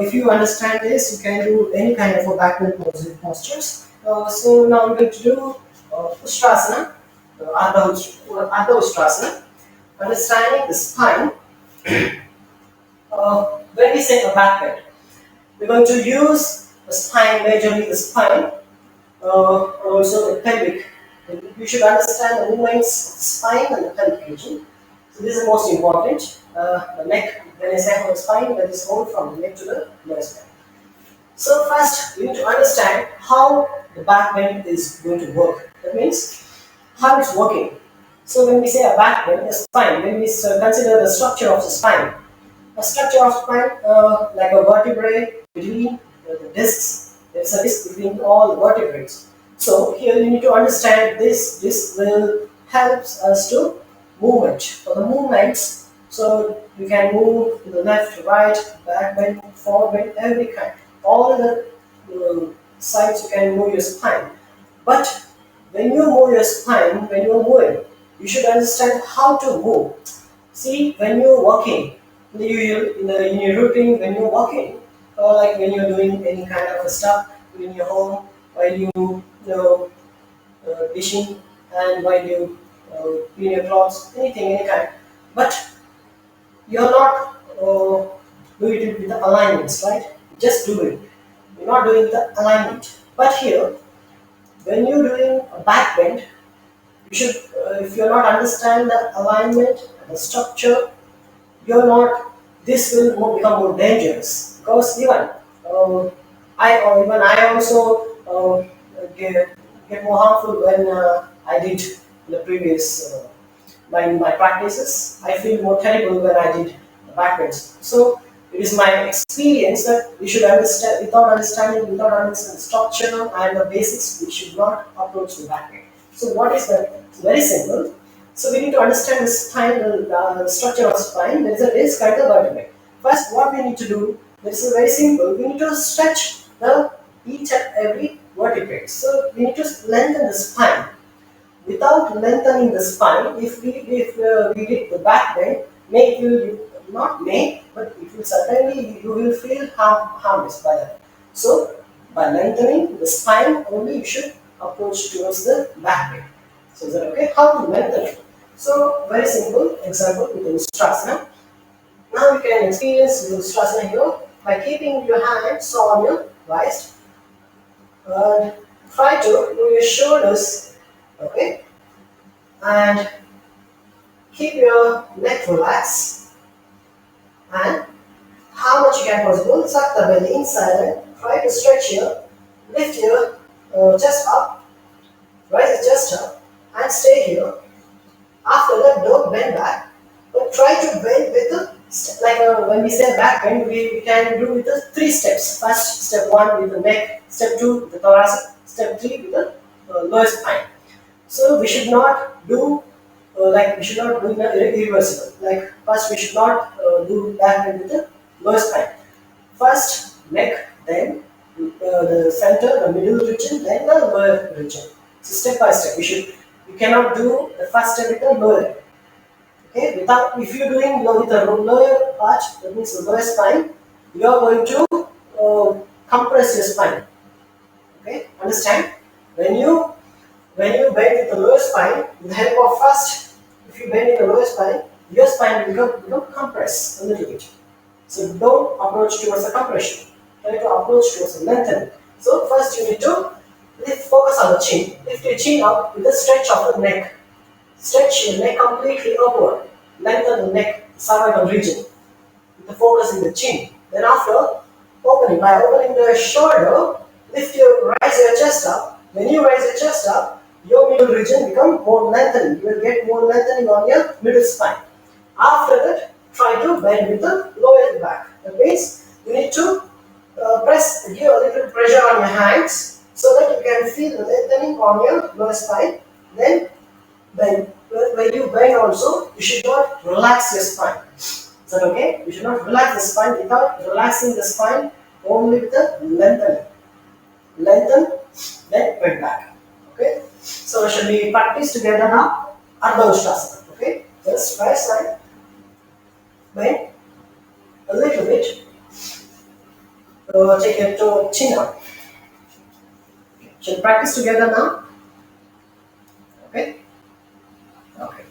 S1: If you understand this, you can do any kind of a back bend postures. So now we're going to do Ustrasana, Ardha Ustrasana. Understanding the spine. When we say a back bend, we're going to use the spine, majorly the spine, also the pelvic. You should understand the movements of the spine and the pelvic region. So this is most important. The neck, when I say from the spine, that is whole from the neck to the lower spine. So first, we need to understand how the back bend is going to work. That means how it's working. So when we say a back bend, a spine, when we consider the structure of the spine, a structure of spine like a vertebrae between the discs. There is a disc between all the vertebrae. So here you need to understand this. This will help us to movement. For the movements, so you can move to the left, right, back bend, forward bend, every kind. All the sides you can move your spine. But when you move your spine, when you are moving, you should understand how to move. See, when you're walking, in your routine, when you're walking, or like when you're doing any kind of a stuff in your home, while dishing, and while you clean your clothes, anything, any kind. But you're not doing it with the alignments, right? Just do it. You're not doing the alignment. But here, when you're doing a back bend, you should, if you're not understand the alignment, the structure, you're not. This will become more dangerous because uh, I also get more harmful when I did the previous my practices. I feel more terrible when I did backwards. So it is my experience that we should understand without understanding structure and the basics, we should not approach the backward. So what is that? It's very simple. So we need to understand the spine, the structure of spine. There is a base kind of vertebrae. First, what we need to do, this is very simple. We need to stretch the each and every vertebrae. So we need to lengthen the spine. Without lengthening the spine, if we did the back bend, may it will not may, but it will certainly you will feel harmless by that. So by lengthening the spine only, you should approach towards the back pain. So is that okay? How to lengthen it? So very simple example with the Ustrasana. Now you can experience the Ustrasana here by keeping your hands on your waist and try to move your shoulders, okay, and keep your neck relaxed, and how much you can possible suck the belly inside and try to stretch here, lift your chest up, raise the chest up and stay here. After that, don't bend back, but try to bend with the when we say back bend, we can do with the 3 steps. First, step 1 with the neck, step 2 with the thoracic, step 3 with the lower spine. So we should not do we should not do irreversible. Like first, we should not do back bend with the lower spine. First neck, then the center, the middle region, then the lower region. So step by step, you cannot do the first step with the lower. Okay, without if you're doing with the lower part, that means the lower spine, you are going to compress your spine. Okay, understand? When you bend with the lower spine, with the help of first, if you bend in the lower spine, your spine will become compressed a little bit. So don't approach towards the compression. Try to approach towards the lengthening. So first you need to focus on the chin. Lift your chin up with the stretch of the neck. Stretch your neck completely upward. Lengthen the neck, cervical region. With the focus in the chin. Then after by opening the shoulder, raise your chest up. When you raise your chest up, your middle region become more lengthened. You will get more lengthening on your middle spine. After that, try to bend with the lower back. That means you need to give a little pressure on your hands so that you can feel the lengthening on your lower spine. Then bend. When you bend also, you should not relax your spine. Is that okay? You should not relax the spine without relaxing the spine, only with the lengthening. Lengthen, then bend back. Okay? So shall we practice together now? Ardha Ustrasana. Okay? Just right side. Bend a little bit. Take your toe chin up. Shall we practice together now? Okay? Okay.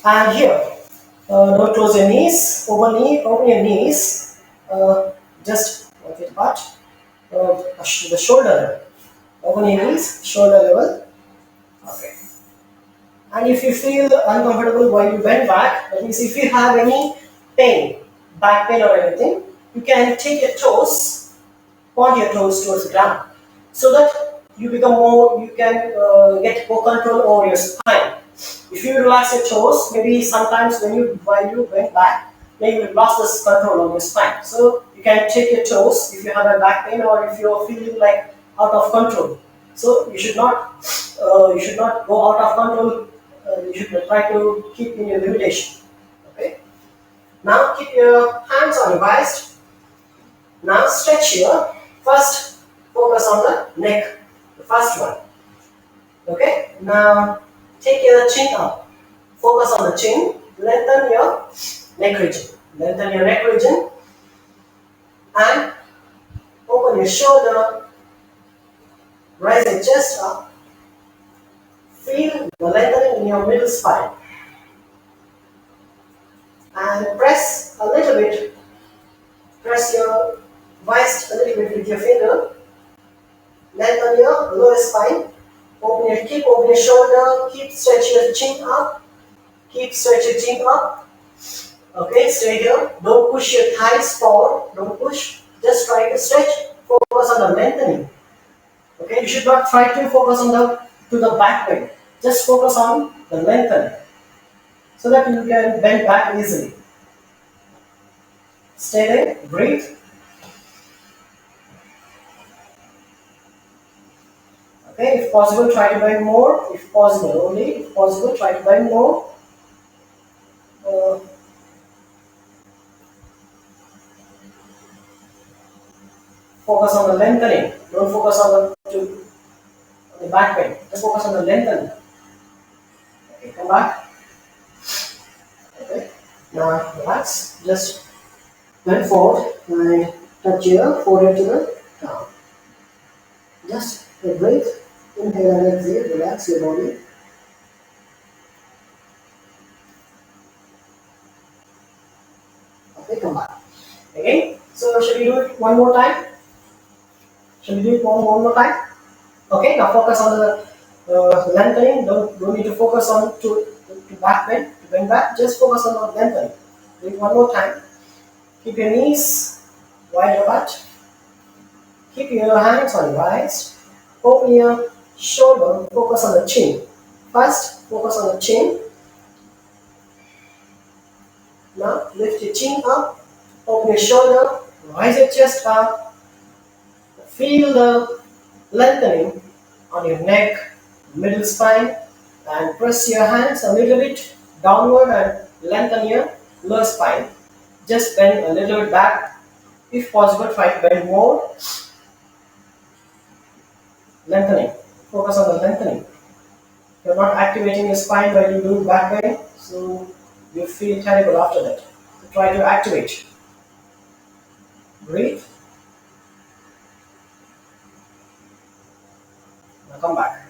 S1: And here, don't close your knees. Open your knees. Just like it apart. The shoulder level. Open your knees, shoulder level. Okay. And if you feel uncomfortable while you bend back, that means if you have any pain, back pain or anything, you can take your toes, point your toes towards the ground, so that you can get more control over your spine. If you relax your toes, maybe sometimes while you bend back, maybe you lost this control on your spine. So you can take your toes if you have a back pain or if you are feeling like out of control. So you should not go out of control. You should try to keep in your limitation. Okay. Now keep your hands on your waist. Now stretch here. First, focus on the neck. The first one. Okay. Now take your chin up. Focus on the chin. Lengthen your neck region. Lengthen your neck region. And open your shoulder. Raise your chest up. Feel the lengthening in your middle spine. And press a little bit. Press your waist a little bit with your finger. Lengthen your lower spine. Keep open your shoulder. Keep stretch your chin up. Keep stretch your chin up. Okay, stay here. Don't push your thighs forward. Don't push. Just try to stretch. Focus on the lengthening. Okay, you should not try to focus to the back bend. Just focus on the lengthening, so that you can bend back easily. Stay there. Breathe. Okay, if possible, try to bend more. If possible, only if possible, try to bend more. Focus on the lengthening. Don't focus on the back bend. Just focus on the lengthening. Okay, come back. Okay, now relax. Just bend forward and touch your forehead to the ground. Just breathe, inhale and exhale, relax your body. Okay, come back. Again. So should we do it one more time? Should we do it one more time? Okay, now focus on the lengthening. Don't need to focus on to back bend, to bend back. Just focus on the lengthening. Do it one more time. Keep your knees wide apart. Keep your hands on your eyes. Open your shoulder. Focus on the chin. First, focus on the chin. Now lift your chin up. Open your shoulder. Rise your chest up. Feel the lengthening on your neck, middle spine, and press your hands a little bit downward and lengthen your lower spine. Just bend a little bit back. If possible, try to bend more. Lengthening. Focus on the lengthening. You're not activating your spine while you do back bend, so you feel terrible after that. So try to activate. Breathe. Now come back.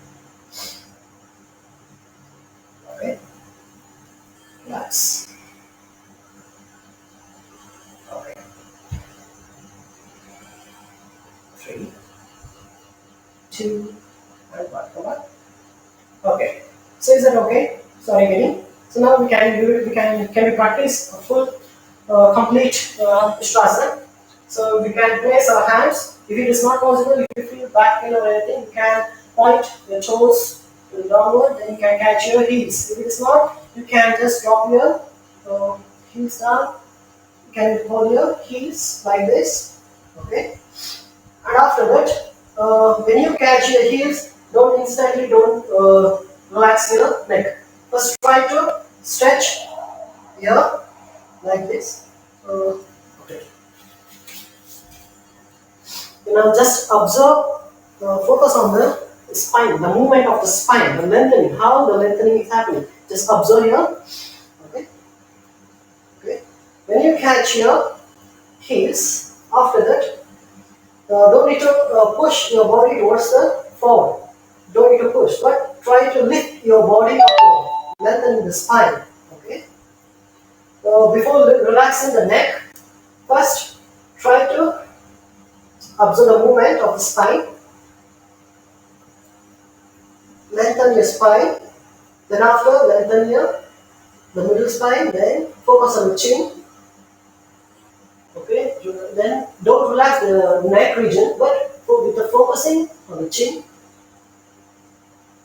S1: Okay. Relax. Okay. 3, 2, and 1. Come back. Okay. So is that okay? Sorry, Kenny. So now we can do it. Can we practice a full, complete Vishrasana? So we can place our hands. If it is not possible, if you feel back pain or anything, you can point your toes downward. Then you can catch your heels. If it is not, you can just drop your heels down. You can hold your heels like this. Okay. And after that, when you catch your heels, don't relax your neck. First try to stretch here like this. Okay. Now just observe, focus on the spine, the movement of the spine, the lengthening, how the lengthening is happening. Just observe here. Okay. Okay. When you catch your heels, after that, don't need to push your body towards the forward. Don't need to push, but try to lift your body upward, lengthen the spine. Okay. Before relaxing the neck, first try to observe the movement of the spine. Lengthen your spine. Then after, lengthen the middle spine. Then focus on the chin. Okay. Then don't relax the neck region, but with the focusing on the chin.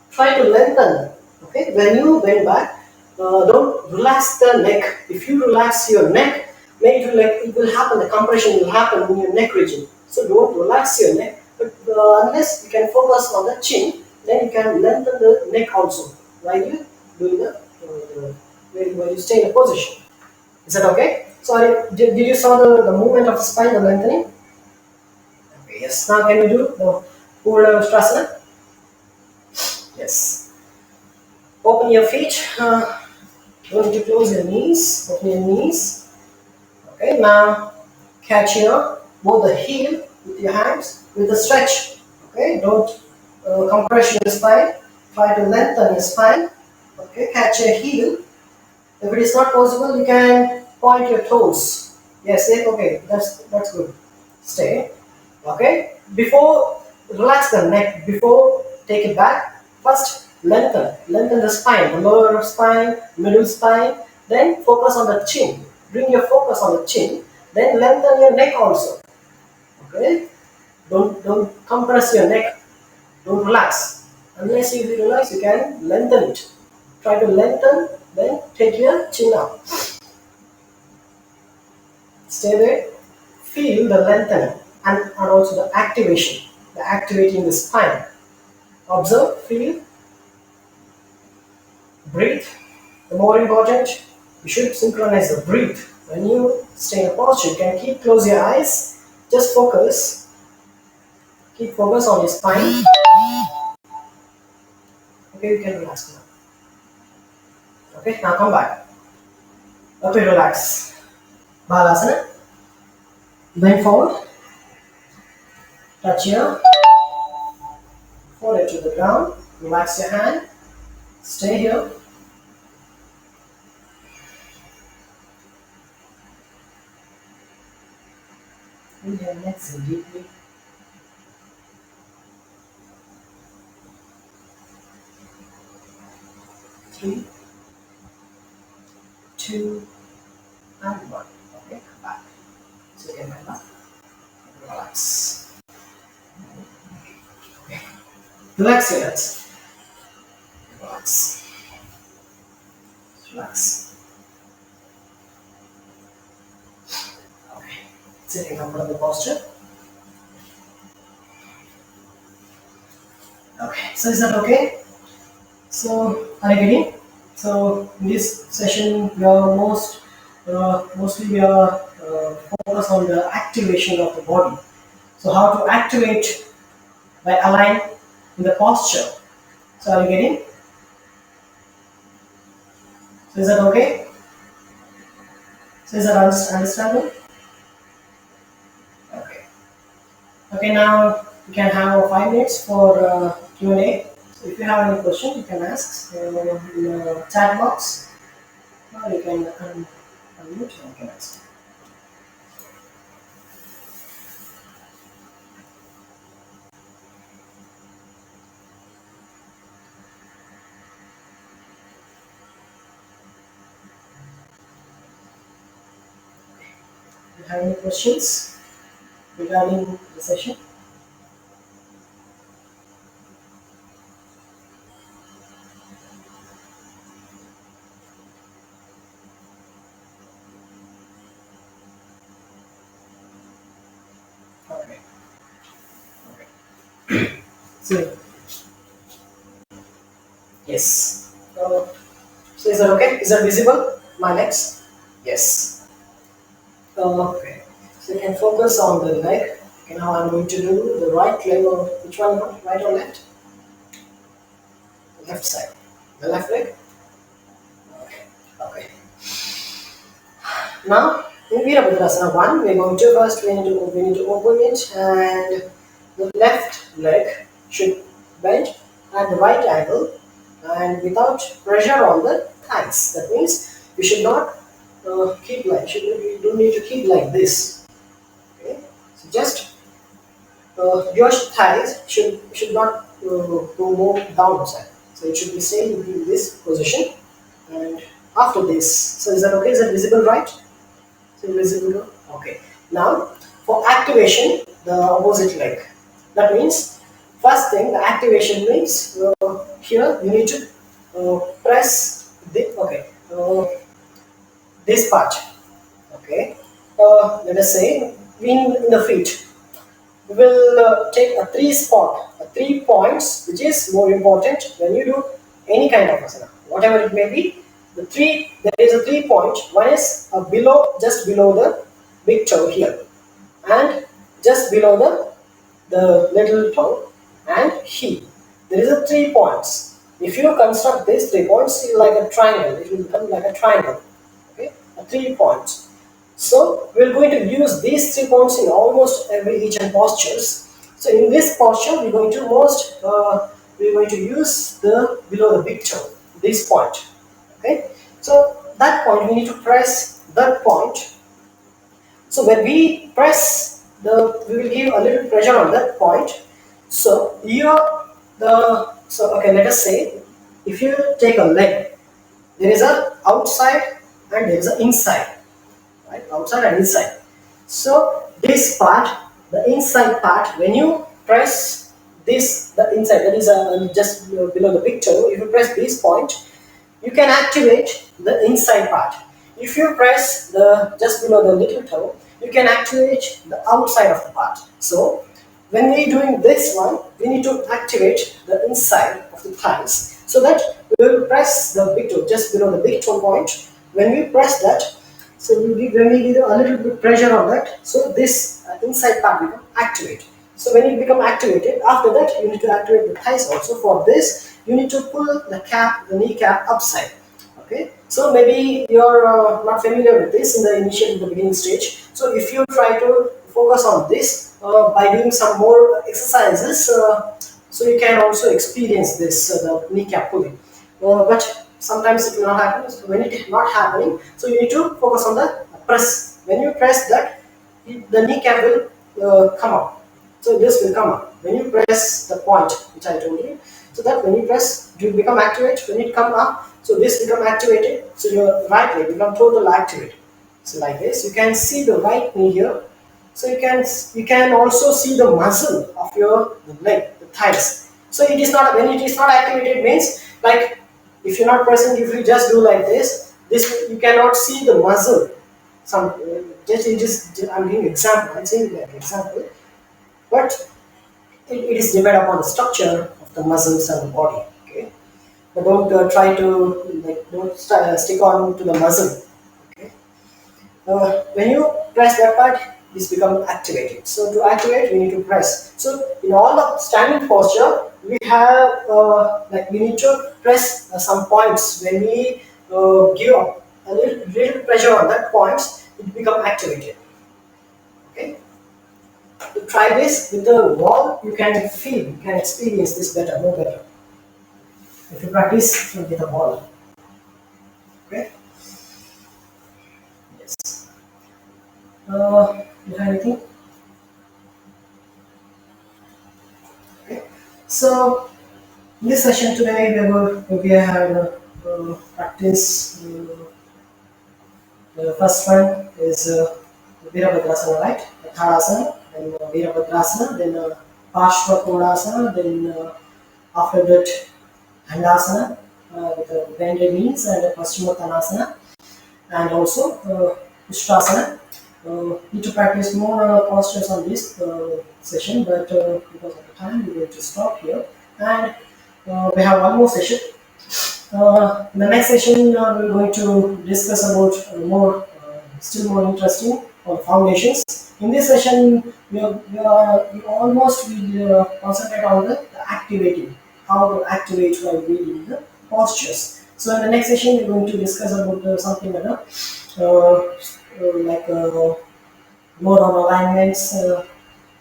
S1: Try to lengthen. Okay. When you bend back, don't relax the neck. If you relax your neck, then it will happen. The compression will happen in your neck region. So don't relax your neck. But unless you can focus on the chin, then you can lengthen the neck also while you doing while you stay in a position. Is that okay? Sorry, did you saw the movement of the spine, the lengthening? Okay, yes. Now can we do the Purna Strasana? Yes. Open your feet. Don't need to close your knees. Open your knees. Okay, now catch both the heel with your hands with the stretch. Okay, don't compress your spine. Try to lengthen your spine. Okay, catch your heel. If it is not possible, you can point your toes. Yes, okay, that's good. Stay. Okay, before relax the neck. Before take it back. First lengthen the spine, the lower spine, middle spine. Then focus on the chin. Bring your focus on the chin. Then lengthen your neck also. Okay, don't compress your neck. Don't relax. Unless you relax, you can lengthen it. Try to lengthen. Then take your chin up. Stay there. Feel the lengthening and also the activation. The activating the spine. Observe, feel, breathe. The more important, you should synchronize the breath. When you stay in a posture, you can close your eyes. Just focus. Keep focus on your spine. Okay, you can relax now. Okay, now come back. Okay, relax. Balasana. Bend forward. Touch here. hold it to the ground, relax your hand, stay here. Inhale and exhale deeply. Three, two, and one. Okay, come back. So you can remember, relax. Okay. Relax your hands. Relax. Relax. Okay. Sitting comfortable posture. Okay. So is that okay? So are you getting? So in this session, we are mostly we are focused on the activation of the body. So how to activate by align in the posture. So are you getting? So is that okay? So is that understandable? Okay. Okay, now we can have 5 minutes for Q&A. So if you have any question, you can ask in the chat box, or you can unmute and you can ask. Do you have any questions regarding the session? Okay. Okay. So yes. So is that okay? Is that visible? My legs? Yes. Okay. So you can focus on the leg. Okay, now I'm going to do the right leg or which one? Right or left? Left side. The left leg? Okay. Okay. Now in Virabhadrasana 1, we're going to first we need to open it, and the left leg should bend at the right angle and without pressure on the thighs. That means you should not keep like you don't need to keep like this. Okay, so just your thighs should not go more downside. So it should be staying in this position. And after this, so is that okay? Is that visible, right? So visible. Okay. Now for activation, the opposite leg. That means first thing, the activation means here you need to press the this part. Okay. Let us say in the feet. We will take a 3 points, which is more important when you do any kind of asana, whatever it may be. There is a 3 point. One is just below the big toe here, and just below the little toe and heel. There is a 3 points. If you construct these 3 points like a triangle, it will become like a triangle. Okay, a 3 points. So we're going to use these 3 points in almost every each and postures. So in this posture, we're going to use the below the big toe, this point. Okay, so that point we need to press that point. So when we press we will give a little pressure on that point. So let us say if you take a leg, there is a outside and there is an inside. Right, outside and inside. So this part, the inside part, when you press this, the inside, that is just below the big toe, if you press this point, you can activate the inside part. If you press just below the little toe, you can activate the outside of the part. So when we're doing this one, we need to activate the inside of the thighs, so that we will press the big toe just below the big toe point. When we press that, so when we give a little bit pressure on that, so this inside part become activated. So when it become activated, after that you need to activate the thighs also. For this, you need to pull the kneecap upside. Okay, so maybe you're not familiar with this in the beginning stage. So if you try to focus on this by doing some more exercises, So you can also experience this the kneecap pulling. But sometimes it will not happen. So when it is not happening, so you need to focus on the press. When you press that, the kneecap will come up. So this will come up when you press the point which I told you. So that when you press, it will become activated. When it come up, so this become activated. So your right leg become total activated. So like this, you can see the right knee here. So you can also see the muscle of your leg, the thighs. So it is not when it is not activated means like if you're not pressing, if you just do like this you cannot see the muscle. Some just it is I'm giving example. I'm saying like example, but it is depend upon the structure of the muscles and the body. Okay, but don't try to like don't stick on to the muscle. Okay, when you press that part, this becomes activated. So to activate, we need to press. So in all the standing posture, we have like we need to press some points. When we give a little pressure on that points, it become activated. Okay. To try this with the wall, you can feel, you can experience this better, more better. If you practice with the wall. Okay. Yes. You have anything? Okay. So in this session today, we had practice. The first one is Virabhadrasana, right? Tadasana, then Virabhadrasana, then Parshva Kodasana, then after that Handasana with the bended knees and Paschimottanasana, and also Ustrasana. Need to practice more postures on this session, but because of the time, we're going to stop here. And we have one more session. In the next session, we're going to discuss about still more interesting on foundations. In this session, we almost will concentrate on the activating, how to activate while reading the postures. So in the next session, we're going to discuss about something like more on alignments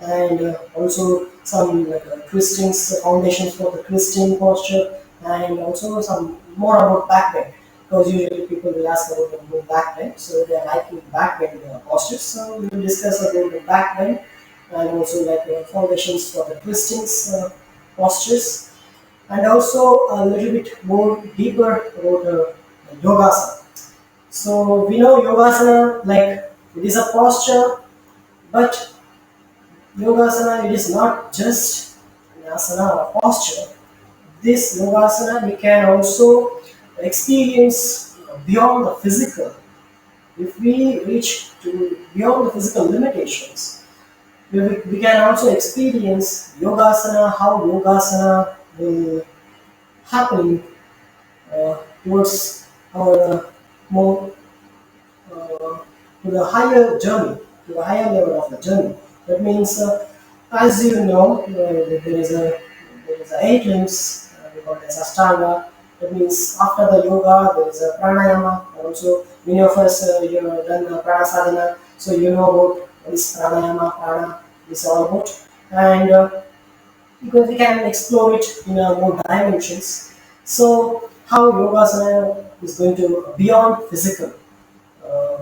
S1: and also some like twistings, foundations for the twisting posture, and also some more about back bend. Because usually people will ask about the back bend, so they are liking back bend postures. So we will discuss about the back bend and also like foundations for the twistings postures, and also a little bit more deeper about yogasana. So we know yogasana like it is a posture, but yogasana, it is not just an asana or posture. This yogasana we can also experience beyond the physical. If we reach to beyond the physical limitations, we can also experience yogasana, how yogasana will happen towards our more to the higher journey, to the higher level of the journey. That means, as you know, there is a 8 limbs called as Ashtanga. That means after the yoga there is a pranayama. Also, many of us you have done prana sadhana, so you know about what is pranayama, prana is all about, and because we can explore it in more dimensions. So, how yogasana is going to beyond physical,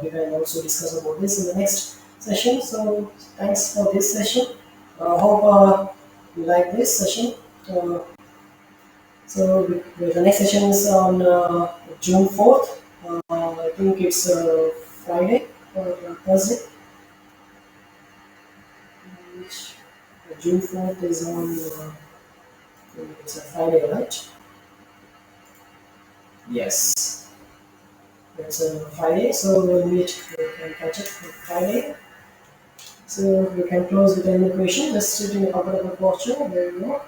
S1: we can also discuss about this in the next session. So thanks for this session. Hope you like this session. So the next session is on June 4th. I think it's Friday or Thursday. June 4th is on it's a Friday, right? Yes, it's a Friday. So we'll meet. We can catch up on Friday. So you can close with any question. Just sit in a comfortable posture. There you go.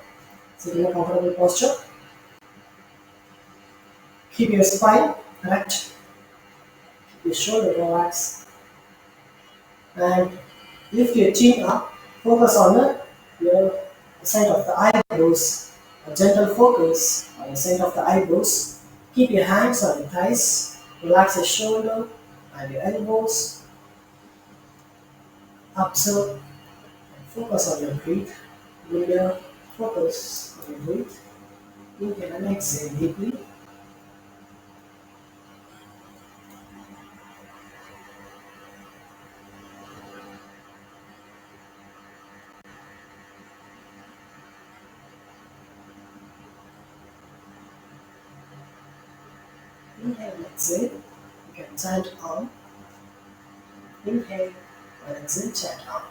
S1: Sit in a comfortable posture. Keep your spine erect. Keep your shoulder relaxed. And lift your chin up. Focus on your center of the eyebrows. A gentle focus on the center of the eyebrows. Keep your hands on your thighs. Relax your shoulder and your elbows. Observe and focus on your breath. With your focus You breathe. Inhale and exhale deeply. Inhale and exhale. You can chant on. Inhale and exhale, chant on.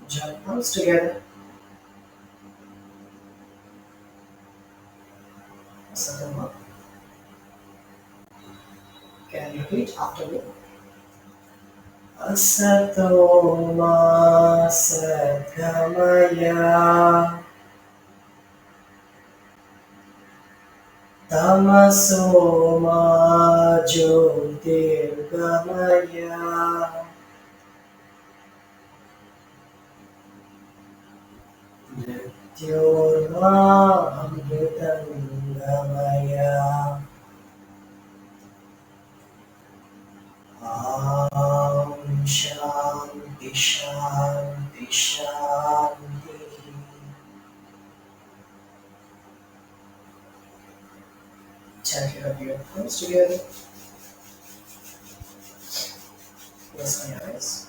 S1: Join palms together. Sadhana. Can you repeat after me? Asato ma sadgamaya tamaso ma jyotirgamaya mrityorma amritangamaya. Om Shanti Shanti Shanti. Chant your beautiful hands together. Close my eyes.